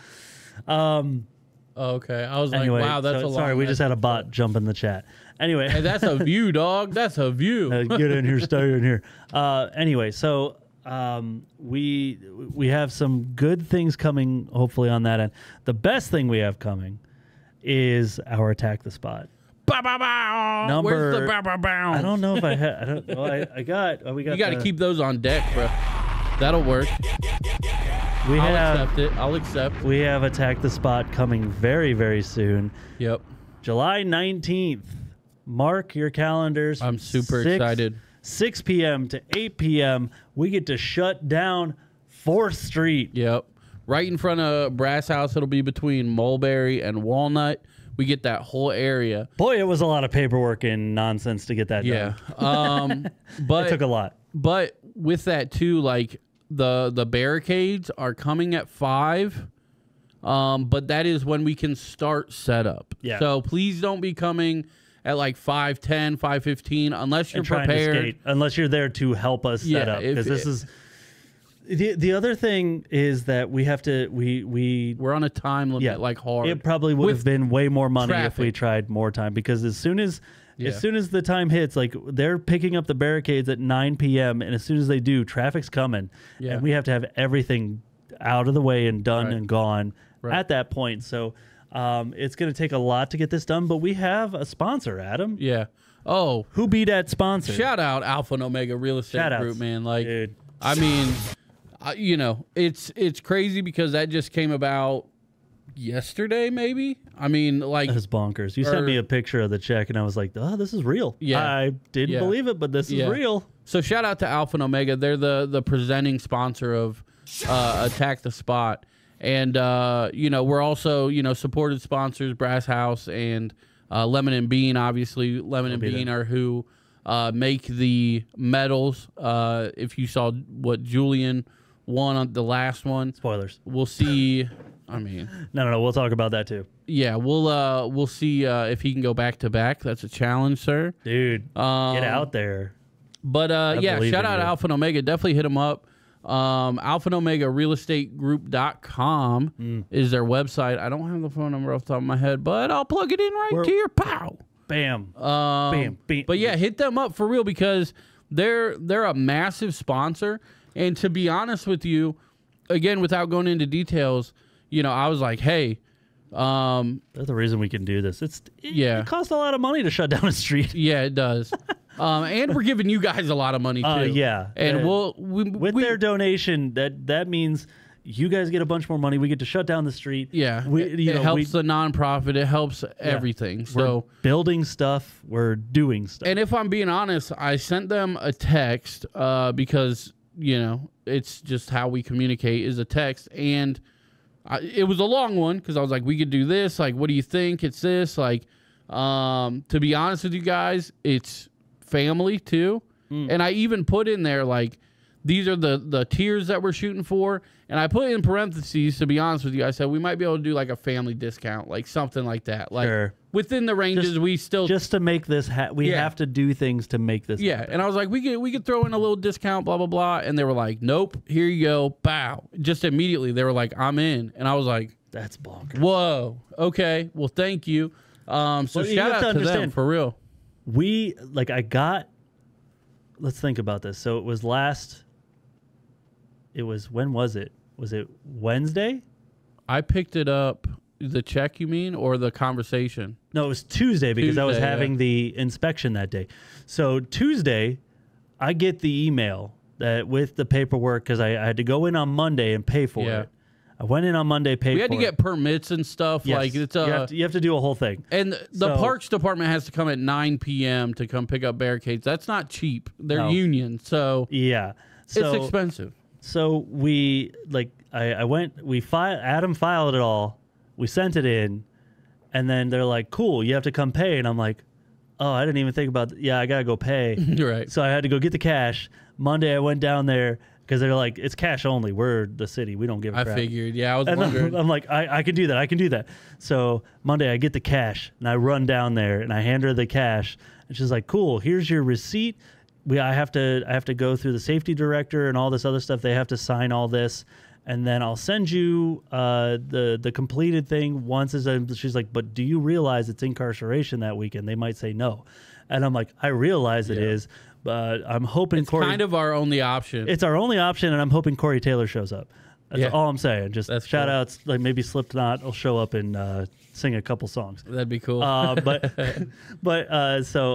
Okay, I was anyway, wow, that's a lot. Sorry, we just had a bot jump in the chat. Anyway, hey, that's a view, dog. That's a view. Get in here, stay in here. Anyway, so we have some good things coming, hopefully on that end. The best thing we have coming is our Attack the Spot. Bow, bow, bow. Where's the bow, bow, bow? I don't know if I had. I don't. Well, I got. We got. You got to keep those on deck, bro. That'll work. I'll accept. We have Attack the Spot coming very, very soon. Yep. July 19th. Mark your calendars. I'm super excited. 6 p.m. to 8 p.m. We get to shut down 4th Street. Yep. Right in front of Brass House. It'll be between Mulberry and Walnut. We get that whole area. Boy, it was a lot of paperwork and nonsense to get that done. Yeah. But it took a lot. But with that too, the barricades are coming at 5. But that is when we can start setup. Yeah. So please don't be coming at like 5:10, 5:15 unless you're prepared. Unless you're there to help us set up, because this is. The other thing is that we have to we're on a time limit, like hard. It probably would have been way more money if we tried more time, because as soon as the time hits, like they're picking up the barricades at 9 p.m. and as soon as they do, traffic's coming, and we have to have everything out of the way and done and gone at that point. So it's going to take a lot to get this done, but we have a sponsor, Adam. Yeah. Oh, who be that sponsor? Shout out Alpha and Omega Real Estate Group, man. Like, dude. I mean. You know, it's crazy because that just came about yesterday, maybe. I mean, like, that's bonkers. You sent me a picture of the check, and I was like, "Oh, this is real." Yeah, I didn't believe it, but this is real. So shout out to Alpha and Omega. They're the presenting sponsor of Attack the Spot, and you know, we're also supported sponsors Brass House and Lemon and Bean. Obviously, Lemon and Bean are who make the medals. If you saw what Julian won on the last one. Spoilers. We'll see. I mean, no. We'll talk about that too. Yeah, we'll see if he can go back to back. That's a challenge, sir. Dude, get out there. But yeah, shout out Alpha and Omega. Definitely hit him up. Alpha and Omega Real Estate Group.com is their website. I don't have the phone number off the top of my head, but I'll plug it in to your pow. Bam. Bam. But yeah, hit them up for real, because they're a massive sponsor. And to be honest with you, again, without going into details, I was like, hey. That's the reason we can do this. It costs a lot of money to shut down a street. Yeah, it does. And we're giving you guys a lot of money, too. Yeah. And with their donation, that means you guys get a bunch more money. We get to shut down the street. Yeah. It helps the nonprofit. It helps everything. So we're building stuff. We're doing stuff. And if I'm being honest, I sent them a text because, it's just how we communicate is a text. And it was a long one because I was like, we could do this. Like, what do you think? It's this. Like, to be honest with you guys, it's family too. And I even put in there, like, these are the tiers that we're shooting for. And I put in parentheses, to be honest with you, I said we might be able to do like a family discount, like something like that. Like within the ranges, we still... Just to make this... we have to do things to make this happen. And I was like, we could throw in a little discount, blah, blah, blah. And they were like, nope, here you go, bow. Just immediately, they were like, I'm in. And I was like... That's bonkers. Whoa, okay, well, thank you. So shout out to them, for real. Let's think about this. So when was it? Was it Wednesday? I picked it up. The check, you mean, or the conversation? No, it was Tuesday because I was having the inspection that day. So Tuesday, I get the email that with the paperwork, because I had to go in on Monday and pay for it. I went in on Monday, paid for it. We had to get permits and stuff. Yes. Like it's you have to do a whole thing. And the parks department has to come at 9 p.m. to come pick up barricades. That's not cheap. They're union, so it's expensive. So Adam filed it all. We sent it in, and then they're like, cool, you have to come pay. And I'm like, oh, I didn't even think about that. Yeah, I got to go pay. Right. So I had to go get the cash. Monday I went down there because they're like, it's cash only. We're the city. We don't give a crap. I figured. Yeah, I was wondering. I'm like, I can do that. I can do that. So Monday I get the cash, and I run down there, and I hand her the cash. And she's like, cool, here's your receipt. I have to go through the safety director and all this other stuff. They have to sign all this. And then I'll send you the completed thing once. She's like, but do you realize it's incarceration that weekend? They might say no. And I'm like, I realize it is, but I'm hoping it's kind of our only option. It's our only option, and I'm hoping Corey Taylor shows up. That's all I'm saying. Just shout outs, like maybe Slipknot will show up and sing a couple songs. That'd be cool. So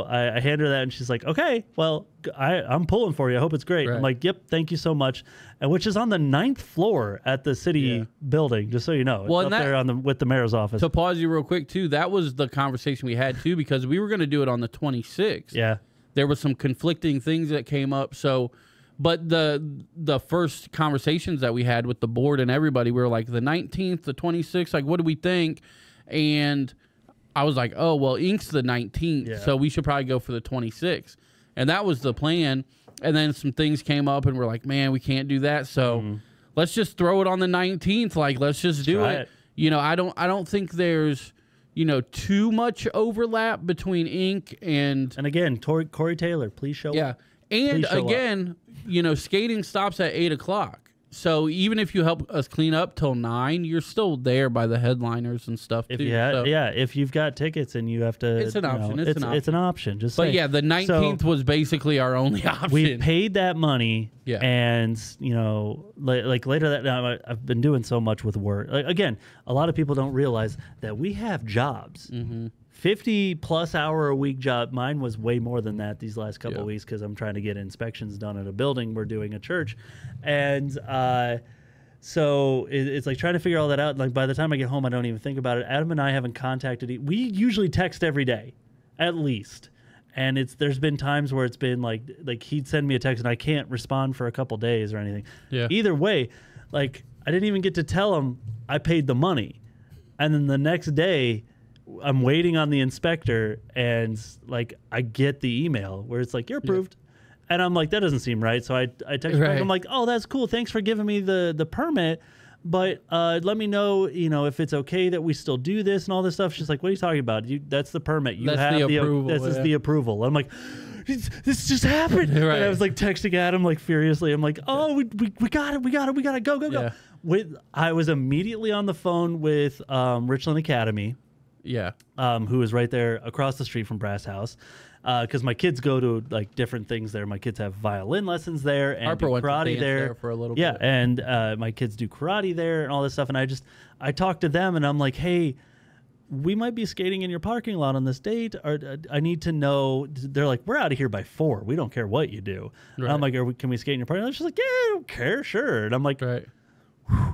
I hand her that, and she's like, okay, well, I'm pulling for you. I hope it's great. Right. I'm like, yep, thank you so much. And which is on the 9th floor at the city building, just so you know. It's up there with the mayor's office. To pause you real quick, too, that was the conversation we had, too, because we were going to do it on the 26th. Yeah. There were some conflicting things that came up, so... But the first conversations that we had with the board and everybody, we were like, the 19th, the 26th, like, what do we think? And I was like, oh, well, Ink's the 19th, so we should probably go for the 26th. And that was the plan. And then some things came up, and we're like, man, we can't do that. So let's just throw it on the 19th. Like, let's just do it. You know, I don't think there's, you know, too much overlap between Ink and again, Corey Taylor, please show up. Yeah. And again, you know, skating stops at 8 o'clock. So even if you help us clean up till 9, you're still there by the headliners and stuff too. If you've got tickets and you have to, it's an option. It's an option. Just but saying. yeah, the 19th was basically our only option. We paid that money, and you know, like later that night, I've been doing so much with work. Like, again, a lot of people don't realize that we have jobs. 50+ hour a week job. Mine was way more than that these last couple of weeks because I'm trying to get inspections done at a building. We're doing a church, and so it's like trying to figure all that out. Like by the time I get home, I don't even think about it. Adam and I haven't contacted. We usually text every day, at least. And there's been times where it's been like he'd send me a text and I can't respond for a couple days or anything. Yeah. Either way, like I didn't even get to tell him I paid the money, and then the next day, I'm waiting on the inspector, and like I get the email where it's like you're approved, and I'm like that doesn't seem right. So I text back. I'm like, oh, that's cool. Thanks for giving me the permit, but let me know, you know, if it's okay that we still do this and all this stuff. She's like, what are you talking about? That's the permit. You that's have the approval. This is the approval. I'm like, this just happened. And I was like texting at him like furiously. I'm like, oh, we got it. We got to go. I was immediately on the phone with Richland Academy. Who is right there across the street from Brass House, because my kids go to like different things there. My kids have violin lessons there and Harper do went karate to there for a little bit. And my kids do karate there and all this stuff. And I talked to them and I'm like, hey, we might be skating in your parking lot on this date. Or I need to know. They're like, we're out of here by 4. We don't care what you do. And I'm like, can we skate in your parking lot? She's like, yeah, I don't care, sure. And I'm like,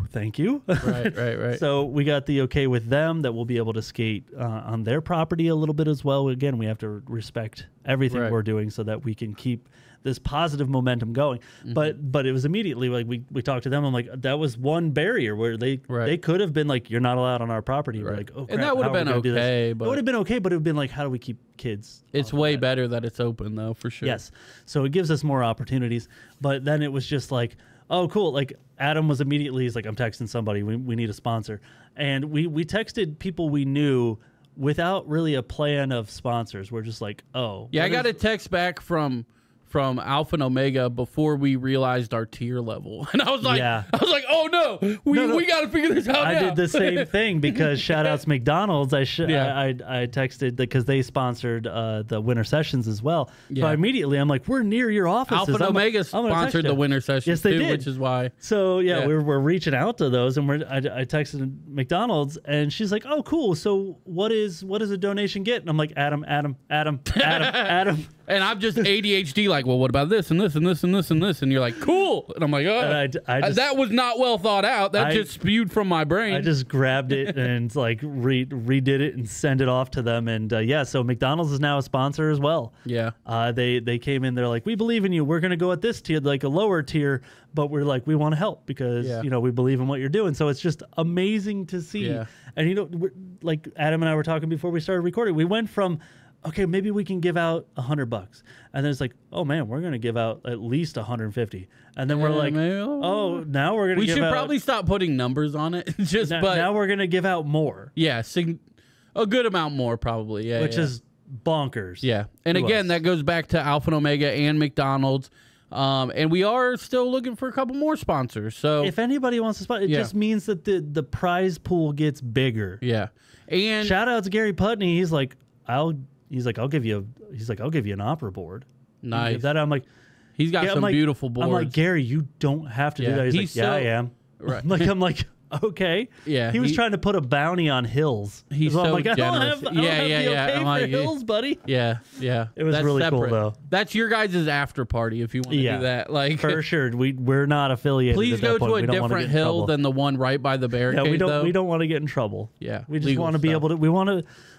thank you. Right. So we got the okay with them that we'll be able to skate on their property a little bit as well. Again, we have to respect everything we're doing so that we can keep this positive momentum going. But it was immediately like we talked to them. I'm like, that was one barrier where they could have been like, you're not allowed on our property. We're like, oh crap, and that would have been okay. But it would have been okay, but it would have been like, how do we keep kids? It's way better that it's open though, for sure. Yes. So it gives us more opportunities. But then it was just like, oh, cool. Like Adam was immediately, he's like, I'm texting somebody. We need a sponsor. And we texted people we knew without really a plan of sponsors. We're just like, oh. Yeah, I got a text back from Alpha and Omega before we realized our tier level. And I was like, oh no, we got to figure this out now. I did the same thing because shout outs McDonald's. I texted because they sponsored the winter sessions as well. So immediately I'm like, we're near your offices. Alpha and Omega sponsored the winter sessions. Yes, they too, did. Which is why. So we're reaching out to those, and I texted McDonald's, and she's like, oh cool. So what does a donation get? And I'm like, Adam. And I'm just ADHD, like, well, what about this and this and this and this and this? And you're like, cool. And I'm like, oh, that was not well thought out. That just spewed from my brain. I just grabbed it and like redid it and sent it off to them. And so McDonald's is now a sponsor as well. Yeah. They came in, they're like, we believe in you. We're going to go at this tier, like a lower tier, but we're like, we want to help because, you know, we believe in what you're doing. So it's just amazing to see. Yeah. And, you know, like Adam and I were talking before we started recording, we went from, okay, maybe we can give out $100, and then it's like, oh man, we're gonna give out at least 150, and then we're like, oh, now we're gonna. We should probably stop putting numbers on it. Now we're gonna give out more. Yeah, a good amount more probably. Yeah, which is bonkers. Yeah, and again, that goes back to Alpha and Omega and McDonald's. And we are still looking for a couple more sponsors. So if anybody wants to sponsor, it just means that the prize pool gets bigger. Yeah, and shout out to Gary Putney. He's like, I'll give you an opera board. Nice. That I'm like, he's got some beautiful boards. I'm like, Gary, you don't have to do that. He's like, I am. Right. I'm like, okay. Yeah. He was trying to put a bounty on Hills. He's so like, generous. I don't have the okay for Hills, buddy. Yeah. It was really separate. Cool though. That's your guys' after party if you want to do that. Like for sure. We're not affiliated. Please go to a different hill than the one right by the barricade. Yeah, we don't want to get in trouble. Yeah. We just want to be able to.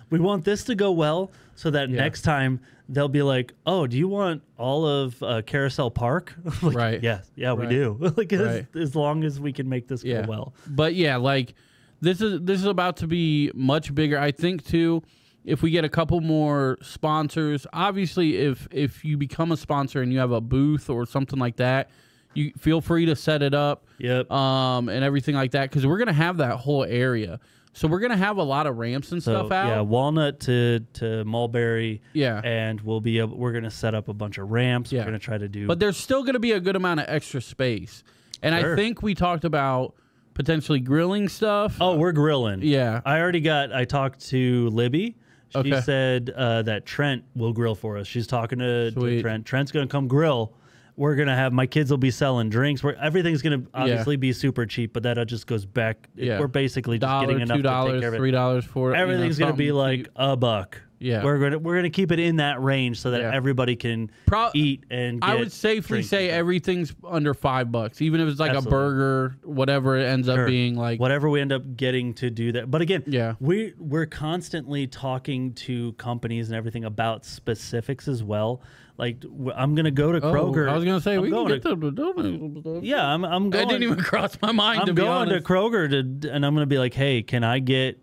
We want this to go well so that next time they'll be like, oh, do you want all of Carousel Park? Like, right. Yeah, we do. Like as long as we can make this go well. But yeah, like this is about to be much bigger. I think too, if we get a couple more sponsors, obviously if you become a sponsor and you have a booth or something like that, you feel free to set it up. Yep. And everything like that, because we're gonna have that whole area. So we're gonna have a lot of ramps and stuff out. Yeah, Walnut to Mulberry. Yeah. And we're gonna set up a bunch of ramps. Yeah. We're gonna try to do. But there's still gonna be a good amount of extra space. And Sure. I think we talked about potentially grilling stuff. Oh, we're grilling. Yeah. I talked to Libby. She Okay. said that Trent will grill for us. She's talking to Trent. Trent's going to come grill. We're going to have, my kids will be selling drinks. Everything's going to obviously be super cheap, but that just goes back. Yeah. We're basically just getting enough to take care of it. $3 for it. Everything's going to be like $1. Yeah. We're gonna keep it in that range so that everybody can eat and get I would safely say everything's under $5, even if it's like Absolutely. a burger, whatever it ends up being, like whatever we end up getting to do that. But again, Yeah. we're constantly talking to companies and everything about specifics as well. Like I'm gonna go to Kroger. I was gonna say I'm we can going get them to donate. Yeah, I'm going. That didn't even cross my mind. I'm to be going honest. to Kroger and I'm gonna be like, hey, can I get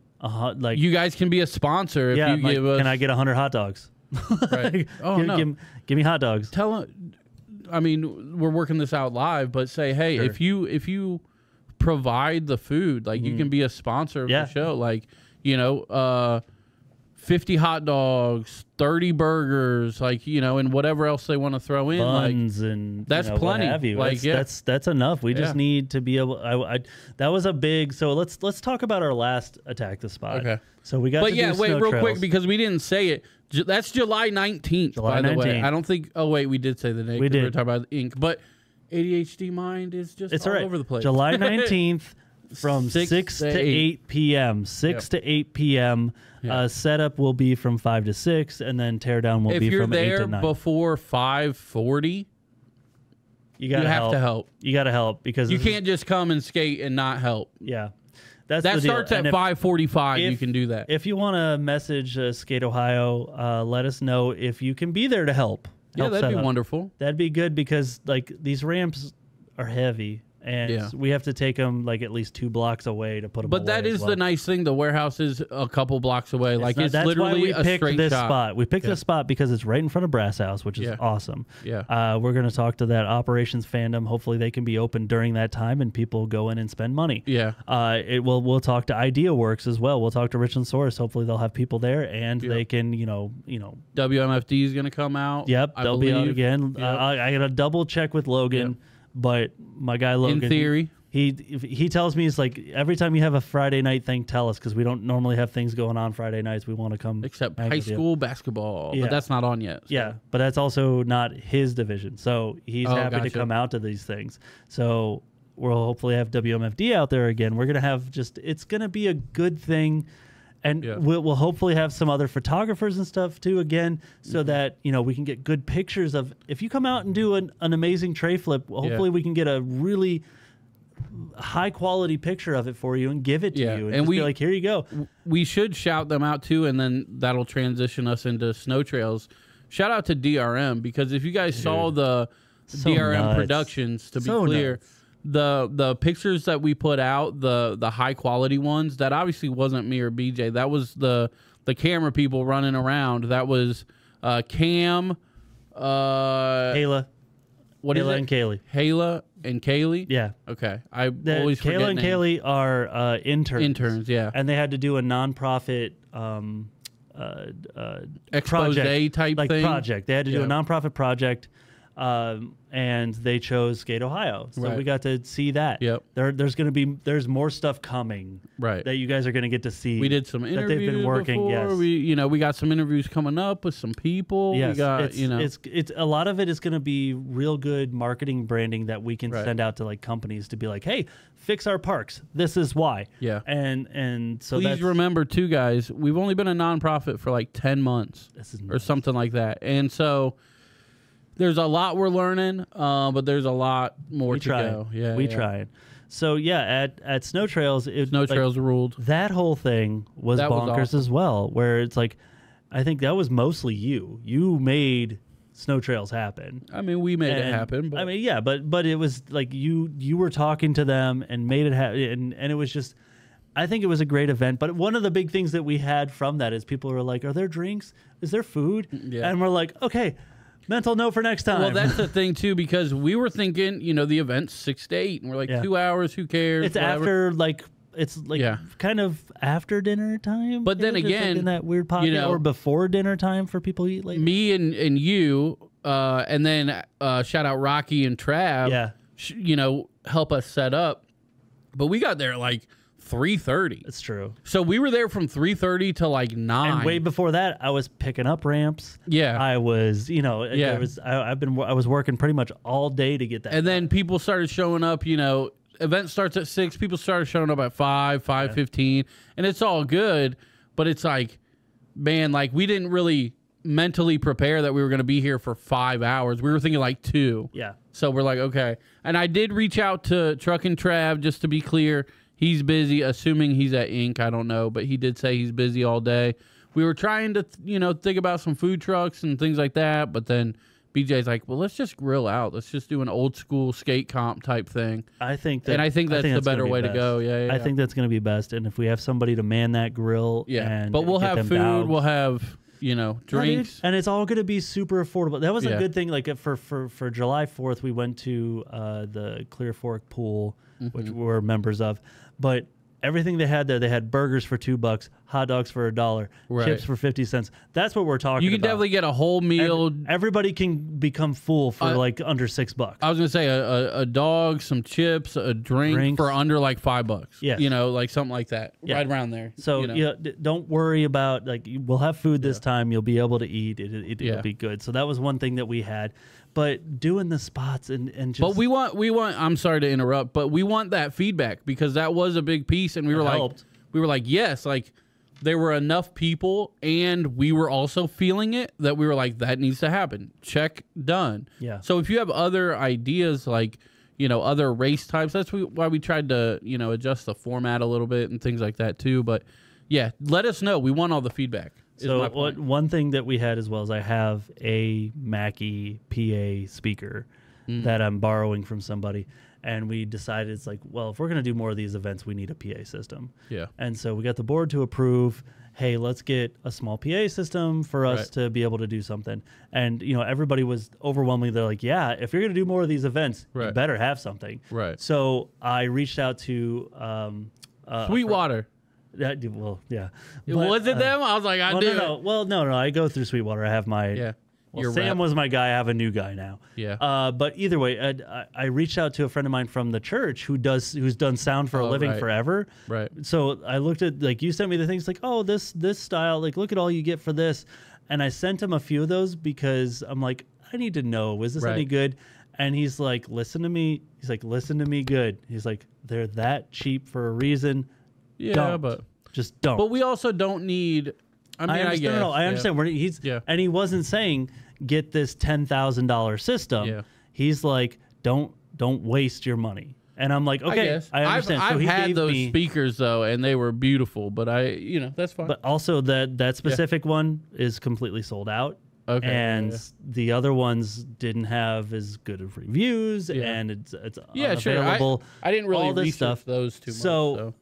like You guys can be a sponsor if you give us. Can I get 100 hot dogs? Right. Oh, no. Give me hot dogs. I mean, we're working this out live, but say, hey, if you provide the food, like you can be a sponsor of the show, like 50 hot dogs, 30 burgers, like and whatever else they want to throw in, buns like and that's plenty. What have you. Like that's enough. We just need to be able. That was a big. So let's talk about our last Attack the Spot. Okay. So we got. But to yeah, do wait, snow real trails. quick because we didn't say it. That's July 19th. July by the way, 19th. I don't think. Oh wait, we did say the name. We did. We were talking about ink, but ADHD mind is just It's all all right. over the place. July 19th from 6 to 8 p.m. 6 to 8 p.m. Setup will be from 5 to 6, and then teardown will be from 8 to 9. If you're there before 5:40, you have to help. You got to help because You can't just come and skate and not help. Yeah, that starts at 5:45. You can do that. If you want to message Skate Ohio, let us know if you can be there to help. Yeah, that'd be set up. wonderful. That'd be good because like these ramps are heavy. And we have to take them like at least 2 blocks away to put them. But that is the nice thing. The warehouse is a couple blocks away. It's that's literally why we picked straight this shot. spot. We picked this spot because it's right in front of Brass House, which is awesome. Yeah. We're going to talk to that operations fandom. Hopefully they can be open during that time and people go in and spend money. Yeah. We'll talk to IdeaWorks as well. We'll talk to Richland Source. Hopefully they'll have people there and they can, WMFD is going to be out. Yep. They'll be out again. Yep. I got to double check with Logan, but my guy Logan. In theory. He tells me, it's like every time you have a Friday night thing, tell us because we don't normally have things going on Friday nights. We want to come. Except high school basketball, Yeah. but that's not on yet. So. Yeah, but that's also not his division. So he's happy to gotcha. come out to these things. So we'll hopefully have WMFD out there again. We're going to have it's going to be a good thing. And we'll hopefully have some other photographers and stuff too again, so that we can get good pictures of. If you come out and do an amazing tray flip, hopefully we can get a really high quality picture of it for you and give it to you and just be like, here you go. We should shout them out too, and then that'll transition us into snow trails. Shout out to DRM, because if you guys saw the DRM Productions, to be clear, the pictures that we put out, the high quality ones, that obviously wasn't me or BJ. That was the camera people running around. That was Cam, Hayla. What is Hayla it? and Kaylee. Hayla and Kaylee? Yeah. Okay. I always forget Kayla and names. Kaylee are interns. Interns, yeah. And they had to do a nonprofit Expose type like thing? project. They had to do a nonprofit project, and they chose Skate Ohio. So we got to see that. Yep. There's more stuff coming. Right. That you guys are going to get to see. We did some interviews that they've been working. before. Yes. We got some interviews coming up with some people. Yes. We got, it's a lot of it is going to be real good marketing branding that we can send out to like companies to be like, hey, fix our parks. This is why. Yeah. And so please remember too, guys, we've only been a nonprofit for like 10 months or something like that. And so there's a lot we're learning, but there's a lot more to go. Yeah. We tried. So yeah, at Snow Trails, Snow Trails ruled. That whole thing was bonkers awesome. as well, where it's like, I think that was mostly you. You made Snow Trails happen. I mean, we made it happen. But. I mean, yeah, but it was like you were talking to them and made it happen, and it was just I think it was a great event. But one of the big things that we had from that is people were like, "Are there drinks? Is there food?" Yeah. And we're like, "Okay, mental note for next time." Well, that's the thing too, because we were thinking, the event's 6 to 8, and we're like 2 hours. Who cares? It's whatever. after it's kind of after dinner time. But then again, in that weird pocket, or before dinner time for people to eat later. Me and you, and then shout out Rocky and Trav. Yeah, help us set up. But we got there at like 3:30. It's true. So we were there from 3:30 to like 9. And way before that, I was picking up ramps. Yeah, I was, I was working pretty much all day to get that. And then people started showing up. Event starts at 6. People started showing up at 5:15, and it's all good. But it's like, man, like we didn't really mentally prepare that we were going to be here for 5 hours. We were thinking like 2. Yeah. So we're like, okay. And I did reach out to Truck and Trav, just to be clear. He's busy, assuming he's at Inc. I don't know, but he did say he's busy all day. We were trying to, think about some food trucks and things like that, but then BJ's like, well, let's just grill out. Let's just do an old school skate comp type thing. I think that's the better way to go. Yeah. I think that's going to be best. And if we have somebody to man that grill, but we'll have food. Down. We'll have drinks, and it's all going to be super affordable. That was a good thing. Like for July 4th, we went to the Clear Fork pool, which we're members of, but everything they had there, they had burgers for $2, hot dogs for $1, chips for 50 cents. That's what we're talking about. You can definitely get a whole meal. Everybody can become full for like under $6. I was gonna say a dog, some chips, a drinks for under like $5. Yes. Like something like that, right around there. So don't worry about we'll have food this time. You'll be able to eat. It'll be good. So that was one thing that we had. But doing the spots and just... But we want, I'm sorry to interrupt, but we want that feedback, because that was a big piece, and we were like, yes, like there were enough people, and we were also feeling it, that we were like, that needs to happen. Check, done. Yeah. So if you have other ideas, like, other race types, that's why we tried to, adjust the format a little bit and things like that too. But yeah, let us know. We want all the feedback. So one thing that we had as well is I have a Mackie PA speaker that I'm borrowing from somebody, and we decided it's like, well, if we're going to do more of these events, we need a PA system. Yeah. And so we got the board to approve, hey, let's get a small PA system for us to be able to do something. And, everybody was overwhelmingly, they're like, yeah, if you're going to do more of these events, you better have something. Right. So I reached out to Sweetwater. Well, yeah. Was it them? I was like, No. Well, no. I go through Sweetwater. I have my... Yeah. Well, Sam was my guy. I have a new guy now. Yeah. But either way, I reached out to a friend of mine from the church who's done sound for a living forever. Right. So I looked at, you sent me the things like, oh, this style, look at all you get for this. And I sent him a few of those because I'm like, I need to know, is this any good? And he's like, listen to me. He's like, listen to me good. He's like, they're that cheap for a reason. Yeah, just don't. But we also don't need. I mean, I guess. No, I understand. And he wasn't saying get this $10,000 system. Yeah. He's like, don't waste your money. And I'm like, okay, I understand. I've had those speakers though, and they were beautiful. But that's fine. But also that specific one is completely sold out. Okay. And the other ones didn't have as good of reviews, and it's unavailable. Sure. I didn't really all this research stuff. Those too much. So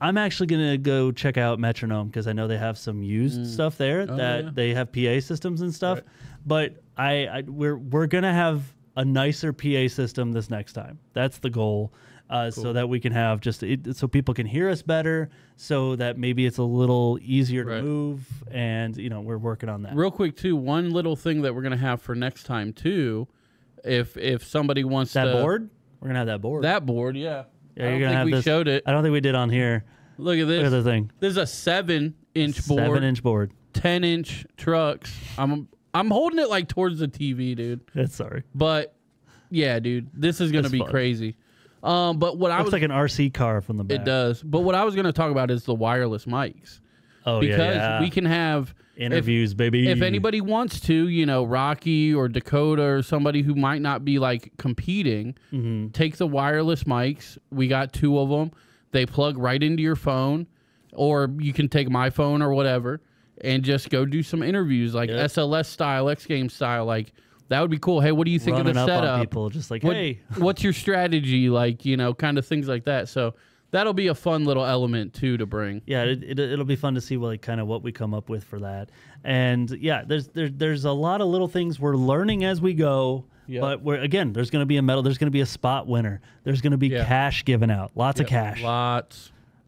I'm actually gonna go check out Metronome because I know they have some used stuff there they have PA systems and stuff. Right. But we're gonna have a nicer PA system this next time. That's the goal. Cool. So that we can have so people can hear us better, so that maybe it's a little easier to move, and we're working on that. Real quick too, one little thing that we're gonna have for next time too, if somebody wants that board, we're gonna have that board. That board, yeah. I don't think we showed it. I don't think we did on here. Look at this. Look at the thing. This is a 7-inch board. 7-inch board. 10-inch trucks. I'm holding it towards the TV, dude. That's sorry. But yeah, dude, this is gonna be crazy. But what looks like an RC car from the back. It does. But what I was going to talk about is the wireless mics. Oh, because we can have interviews, baby. If anybody wants to, Rocky or Dakota or somebody who might not be competing, take the wireless mics. We got 2 of them. They plug right into your phone, or you can take my phone or whatever and just go do some interviews SLS style, X Games style, that would be cool. Hey, what do you think of the setup? On people, just hey, what's your strategy? Kind of things like that. So that'll be a fun little element too to bring. Yeah, it'll be fun to see like kind of what we come up with for that. And yeah, there's a lot of little things we're learning as we go. Yep. But there's going to be a medal. There's going to be a spot winner. There's going to be cash given out. Lots of cash.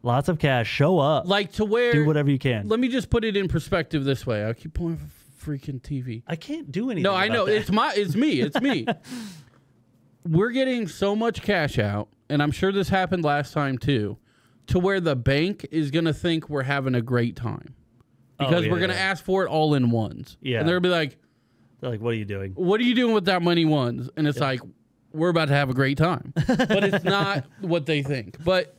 Lots of cash. Show up. Like to where do whatever you can. Let me just put it in perspective this way. I keep pulling freaking TV. I can't do anything. No, I know. That. It's me. We're getting so much cash out, and I'm sure this happened last time too, to where the bank is going to think we're having a great time. Because we're going to ask for it all in ones. Yeah. And they're going to be like, they're like, what are you doing? What are you doing with that money ones? And it's like, we're about to have a great time. But it's not what they think. But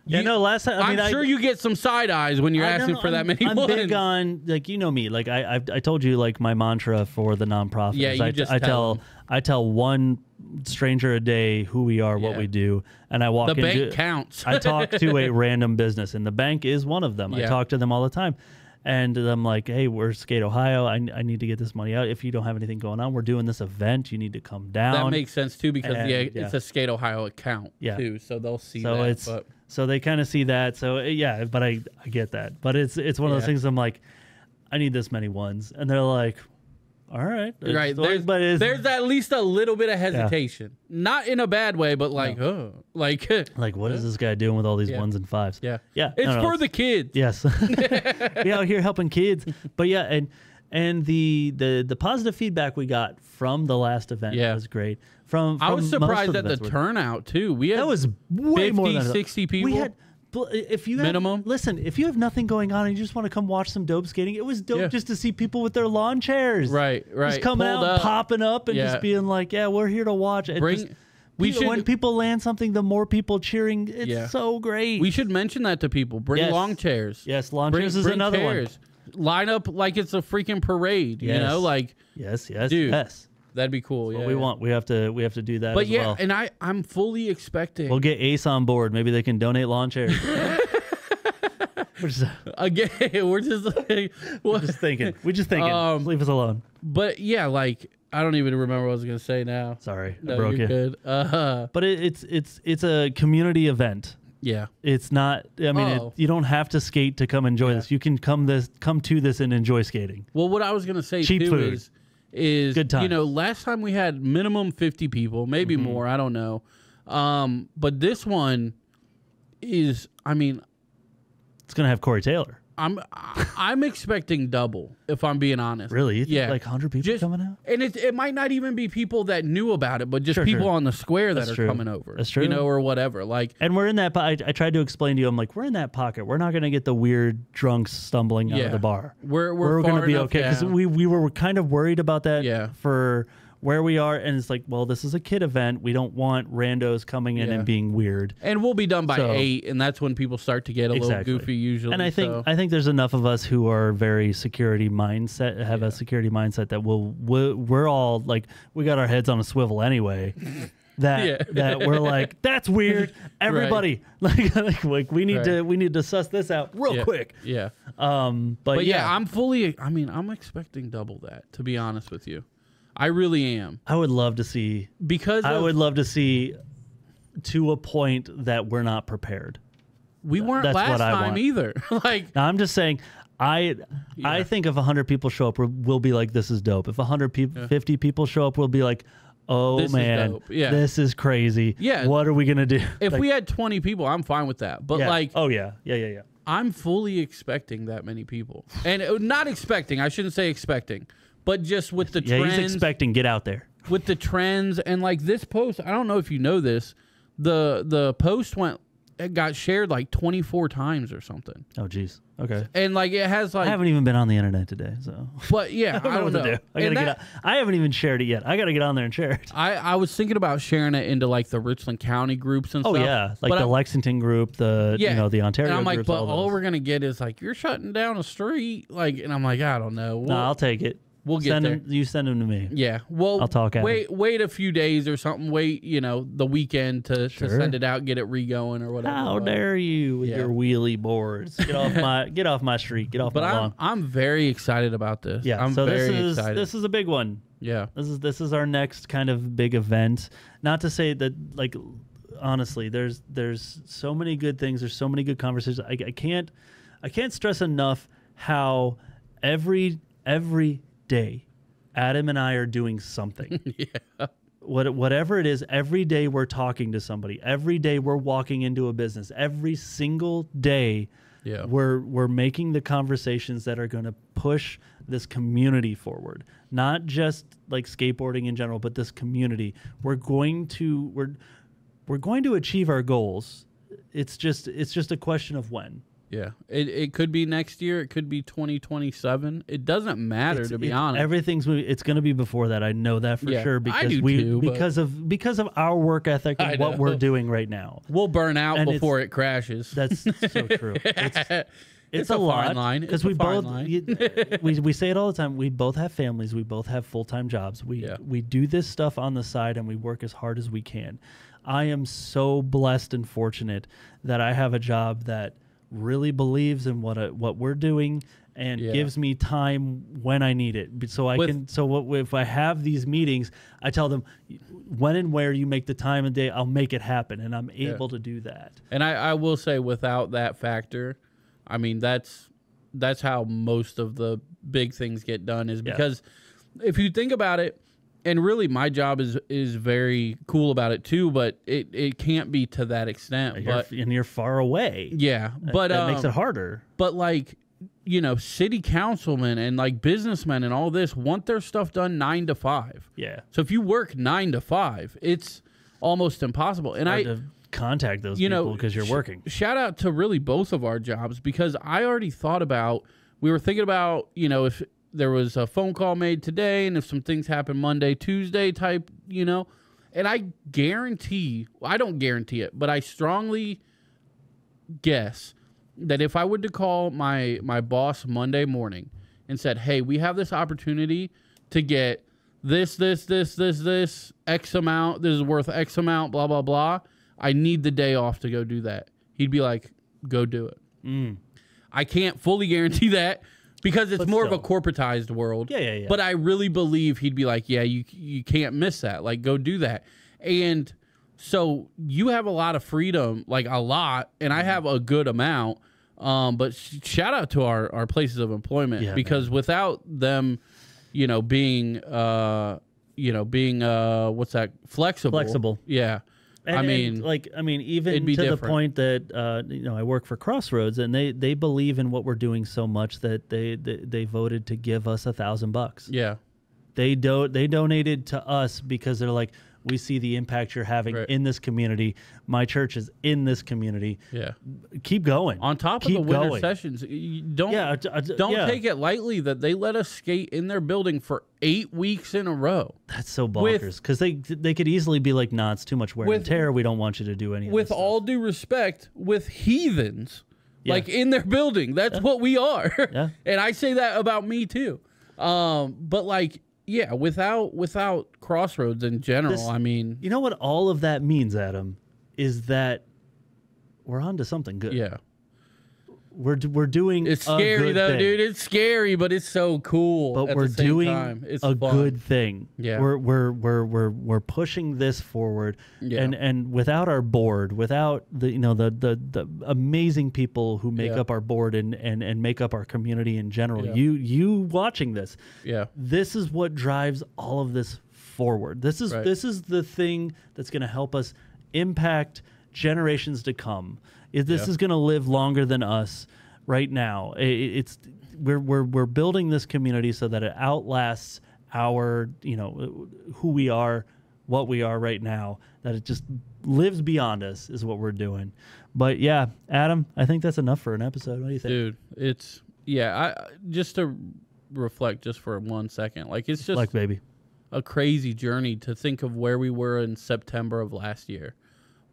last time I'm sure you get some side eyes when you're asking for that many ones. I'm big on, like, you know me. Like I told you, like, my mantra for the nonprofit. Yeah, I tell one stranger a day who we are, what we do, and I walk into the bank counts. I talk to a random business, and the bank is one of them. I talk to them all the time. And I'm like, hey, we're Skate, Ohio. I need to get this money out. If you don't have anything going on, we're doing this event. You need to come down. That makes sense, too, because it's a Skate, Ohio account, too. So they'll see that. So they kind of see that. So, yeah, but I get that. But it's one of those things I'm like, I need this many ones. And they're like, all right. Right. There's at least a little bit of hestation. Yeah. Not in a bad way, but like, like what is this guy doing with all these ones and fives? Yeah. Yeah. It's for the kids. Yes. Be out here helping kids. But yeah, and the positive feedback we got from the last event was great. I was surprised at the turnout too. We had that was way 50, more than 60 people. We had if you minimum. If you have nothing going on and you just want to come watch some dope skating, it was dope just to see people with their lawn chairs. Right. Just coming out, popping up, and just being like, yeah, we're here to watch. When people land something, the more people cheering, it's so great. We should mention that to people. Bring long chairs. Yes, lawn chairs is another chairs. One. Line up like it's a freaking parade. You know, like dude, that'd be cool. What we want. We have to do that. But as well. And I'm fully expecting. We'll get Ace on board. Maybe they can donate lawn chairs. We're just thinking. Leave us alone. But yeah, like I don't even remember what I was gonna say now. Sorry, I broke you. Good. But it's a community event. Yeah, it's not. I mean, you don't have to skate to come enjoy this. You can come to this and enjoy skating. Well, what I was gonna say cheap too food. is good time. Last time we had minimum 50 people, maybe more. I don't know. But this one is. I mean, it's gonna have Corey Taylor. I'm expecting double, if I'm being honest. Really? You think like 100 people coming out? And it might not even be people that knew about it, but just people on the square that are coming over. That's true. Or whatever. Like, and we're in that. I tried to explain to you. I'm like, we're in that pocket. We're not going to get the weird drunks stumbling out of the bar. We're going to be okay because we were kind of worried about that for where we are, and it's like, well, this is a kid event. We don't want randos coming in and being weird. And we'll be done by 8, and that's when people start to get a little goofy usually. And I think there's enough of us who are very security mindset, have a security mindset that we're all like, we got our heads on a swivel anyway. That we're like, that's weird. Everybody, like we need to suss this out real quick. Yeah. But I'm expecting double that, to be honest with you. I really am. I would love to see to a point that we're not prepared. We weren't last time either. Like, now, I'm just saying, I think if 100 people show up, we'll be like, this is dope. If 50 people show up, we'll be like, oh this man, this is crazy. Yeah, what are we gonna do? If we had 20 people, I'm fine with that. But yeah. I'm fully expecting that many people, and not expecting. I shouldn't say expecting. But just with the trends. He's expecting get out there. With the trends and like this post, I don't know if you know this, the post got shared like 24 times or something. Oh, geez. Okay. And like it has like. I haven't even been on the internet today, so. But yeah, I don't know. To do. I gotta get out. I haven't even shared it yet. I gotta get on there and share it. I was thinking about sharing it into like the Richland County groups and stuff. Oh yeah, like the Lexington group, the the Ontario. And I'm like, groups, but all we're gonna get is like you're shutting down a street, like, and I'm like, I don't know. No, I'll take it. We'll get there. You send them to me. Yeah. Well, I'll talk at wait a few days or something. Wait, the weekend to send it out, get it re-going or whatever. How dare you with your wheelie boards? Get off my street. Get off my lawn. I'm very excited about this. Yeah. I'm very excited. This is a big one. Yeah. This is our next kind of big event. Not to say that like honestly, there's so many good things. There's so many good conversations. I can't stress enough how every day Adam and I are doing something. Yeah. Whatever it is, every day we're talking to somebody. Every day we're walking into a business. Every single day, yeah, we're making the conversations that are going to push this community forward. Not just like skateboarding in general, but this community. We're going to achieve our goals. It's just a question of when. Yeah, it could be next year. It could be 2027. It doesn't matter, to be honest. It's going to be before that. I know that for sure because of our work ethic and what we're doing right now. We'll burn out before it crashes. That's so true. It's a fine lot line because we both we say it all the time. We both have families. We both have full-time jobs. We do this stuff on the side and we work as hard as we can. I am so blessed and fortunate that I have a job that really believes in what we're doing and gives me time when I need it. So if I have these meetings, I tell them when and where you make the time and day, I'll make it happen, and I'm able to do that. And I will say, without that factor, I mean that's how most of the big things get done, is because if you think about it, and really my job is very cool about it too, but it can't be to that extent. And you're far away. Yeah. But that makes it harder. But like, you know, city councilmen and like businessmen and all this want their stuff done 9 to 5. Yeah. So if you work 9 to 5, it's almost impossible. And I to contact those people because you're working. Shout out to really both of our jobs, because I already thought about, we were thinking about, you know, if there was a phone call made today and if some things happen Monday, Tuesday type, you know, and I don't guarantee it, but I strongly guess that if I were to call my boss Monday morning and said, hey, we have this opportunity to get this X amount, this is worth X amount, blah, blah, blah, I need the day off to go do that. He'd be like, go do it. I can't fully guarantee that, because it's more of a corporatized world. Yeah. But I really believe he'd be like, yeah, you can't miss that. Like, go do that. And so you have a lot of freedom, like a lot, and I have a good amount. But shout out to our places of employment, because without them, you know, being what's that? Flexible. Yeah. And, even to the point that you know, I work for Crossroads, and they believe in what we're doing so much that they voted to give us $1,000. Yeah, they donated to us because they're like, we see the impact you're having in this community. My church is in this community. Yeah, keep going. On top of the winter sessions, don't take it lightly that they let us skate in their building for 8 weeks in a row. That's so bonkers, because they could easily be like, nah, it's too much wear and tear. We don't want you to do any of this with stuff. all due respect, with heathens like in their building. That's what we are. And I say that about me too. But like, yeah, without Crossroads in general, I mean, you know what all of that means, Adam, is that we're on to something good. Yeah. We're doing it's scary though, dude. It's scary, but it's so cool. But we're doing a good thing. Yeah, we're pushing this forward. Yeah. And without our board, without the amazing people who make up our board and make up our community in general, you watching this, this is what drives all of this forward. This is the thing that's going to help us impact generations to come. This is going to live longer than us right now. We're building this community so that it outlasts our, who we are, what we are right now, that it just lives beyond us is what we're doing. But yeah, Adam, I think that's enough for an episode. What do you think? Dude, I just to reflect just for 1 second, like it's just a crazy journey to think of where we were in September of last year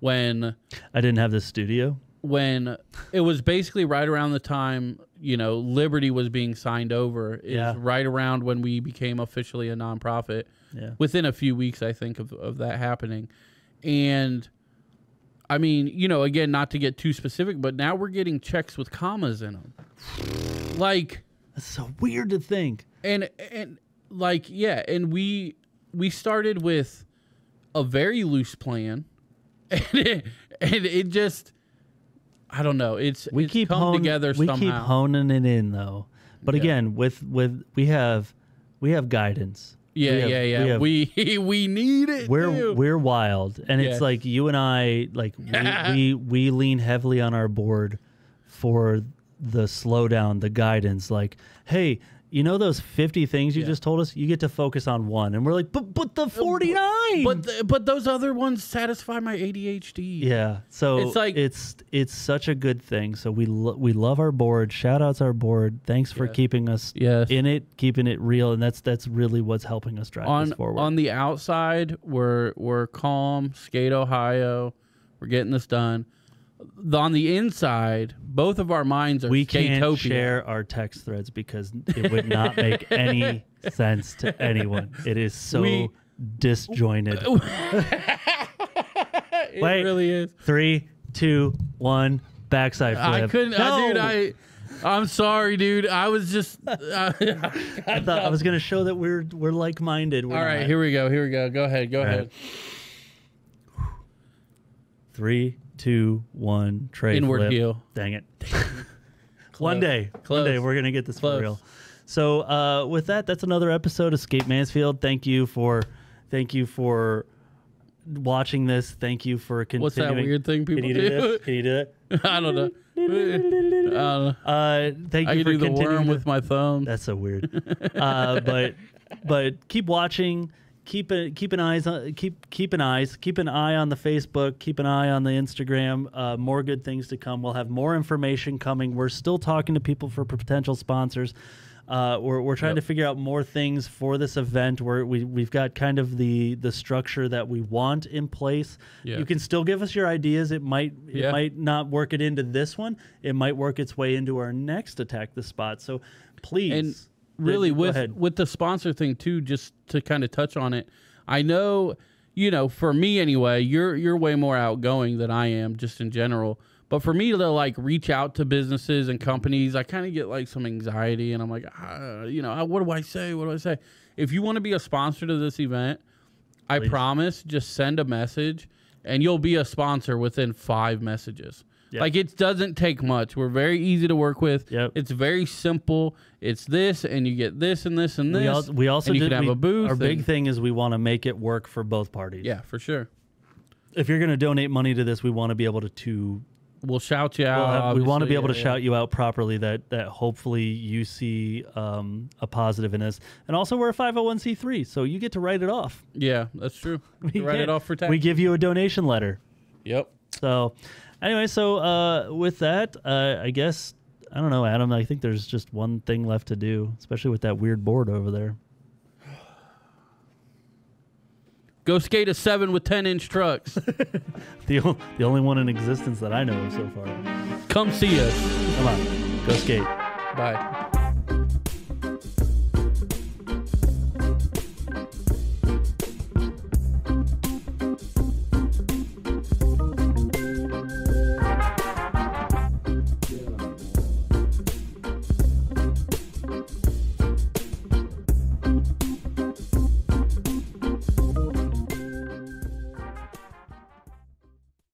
when I didn't have this studio. When it was basically right around the time, Liberty was being signed over, is right around when we became officially a nonprofit. Yeah. Within a few weeks, I think, of that happening. And I mean, again, not to get too specific, but now we're getting checks with commas in them. Like, that's so weird to think. And we started with a very loose plan. and it just, I don't know. It's come together somehow. We keep honing it in though. But again, with we have guidance. Yeah. We need it. We're wild, and it's like you and I, like we lean heavily on our board for the slowdown, the guidance. Like, hey, you know those 50 things you just told us? You get to focus on one, and we're like, but the 49. But those other ones satisfy my ADHD. Yeah, so it's like it's such a good thing. So we love our board. Shout outs our board. Thanks for keeping us in it, keeping it real, and that's really what's helping us drive this forward. On the outside, we're calm. Skate Ohio. We're getting this done. On the inside, both of our minds are we can't Skatopia. share our text threads because it would not make any sense to anyone. It is so disjointed. It really is. 3, 2, 1, backside flip. I couldn't, no! dude. I'm sorry, dude. I was just. I thought I was gonna show that we're like-minded. All right, here we go. Go ahead. Go ahead. 3, 2, 1, tray inward flip. heel. Dang it. One day we're going to get this for real. So with that's another episode of Skate Mansfield. Thank you for watching this. Thank you for continuing. What's that weird thing people do? This? Can you do it? I don't know. Thank you I can for do the continuing worm with my thumb. That's so weird. But keep watching. Keep an eye on the Facebook. Keep an eye on the Instagram. More good things to come. We'll have more information coming. We're still talking to people for potential sponsors. We're trying to figure out more things for this event. We've got kind of the structure that we want in place. You can still give us your ideas. It might not work it into this one. It might work its way into our next Attack the Spot. So please. And really, with the sponsor thing too, just to kind of touch on it, I know, for me anyway, you're way more outgoing than I am, just in general. But for me to like reach out to businesses and companies, I kind of get like some anxiety, and I'm like, what do I say? What do I say? If you want to be a sponsor to this event, I promise, just send a message, and you'll be a sponsor within 5 messages. Yep. Like, it doesn't take much. We're very easy to work with. Yep. It's very simple. It's this, and you get this and this and this. We also have a booth. Our big thing is we want to make it work for both parties. Yeah, for sure. If you're going to donate money to this, we want to be able to we'll shout you out. We want to be able to shout you out properly. That hopefully you see a positive in this. And also, we're a 501c3, so you get to write it off. Yeah, that's true. Write it off for tax. We give you a donation letter. Yep. So. Anyway, so with that, I guess, I don't know, Adam, I think there's just one thing left to do, especially with that weird board over there. Go skate a 7 with 10-inch trucks. the only one in existence that I know of so far. Come see us. Come on, go skate. Bye.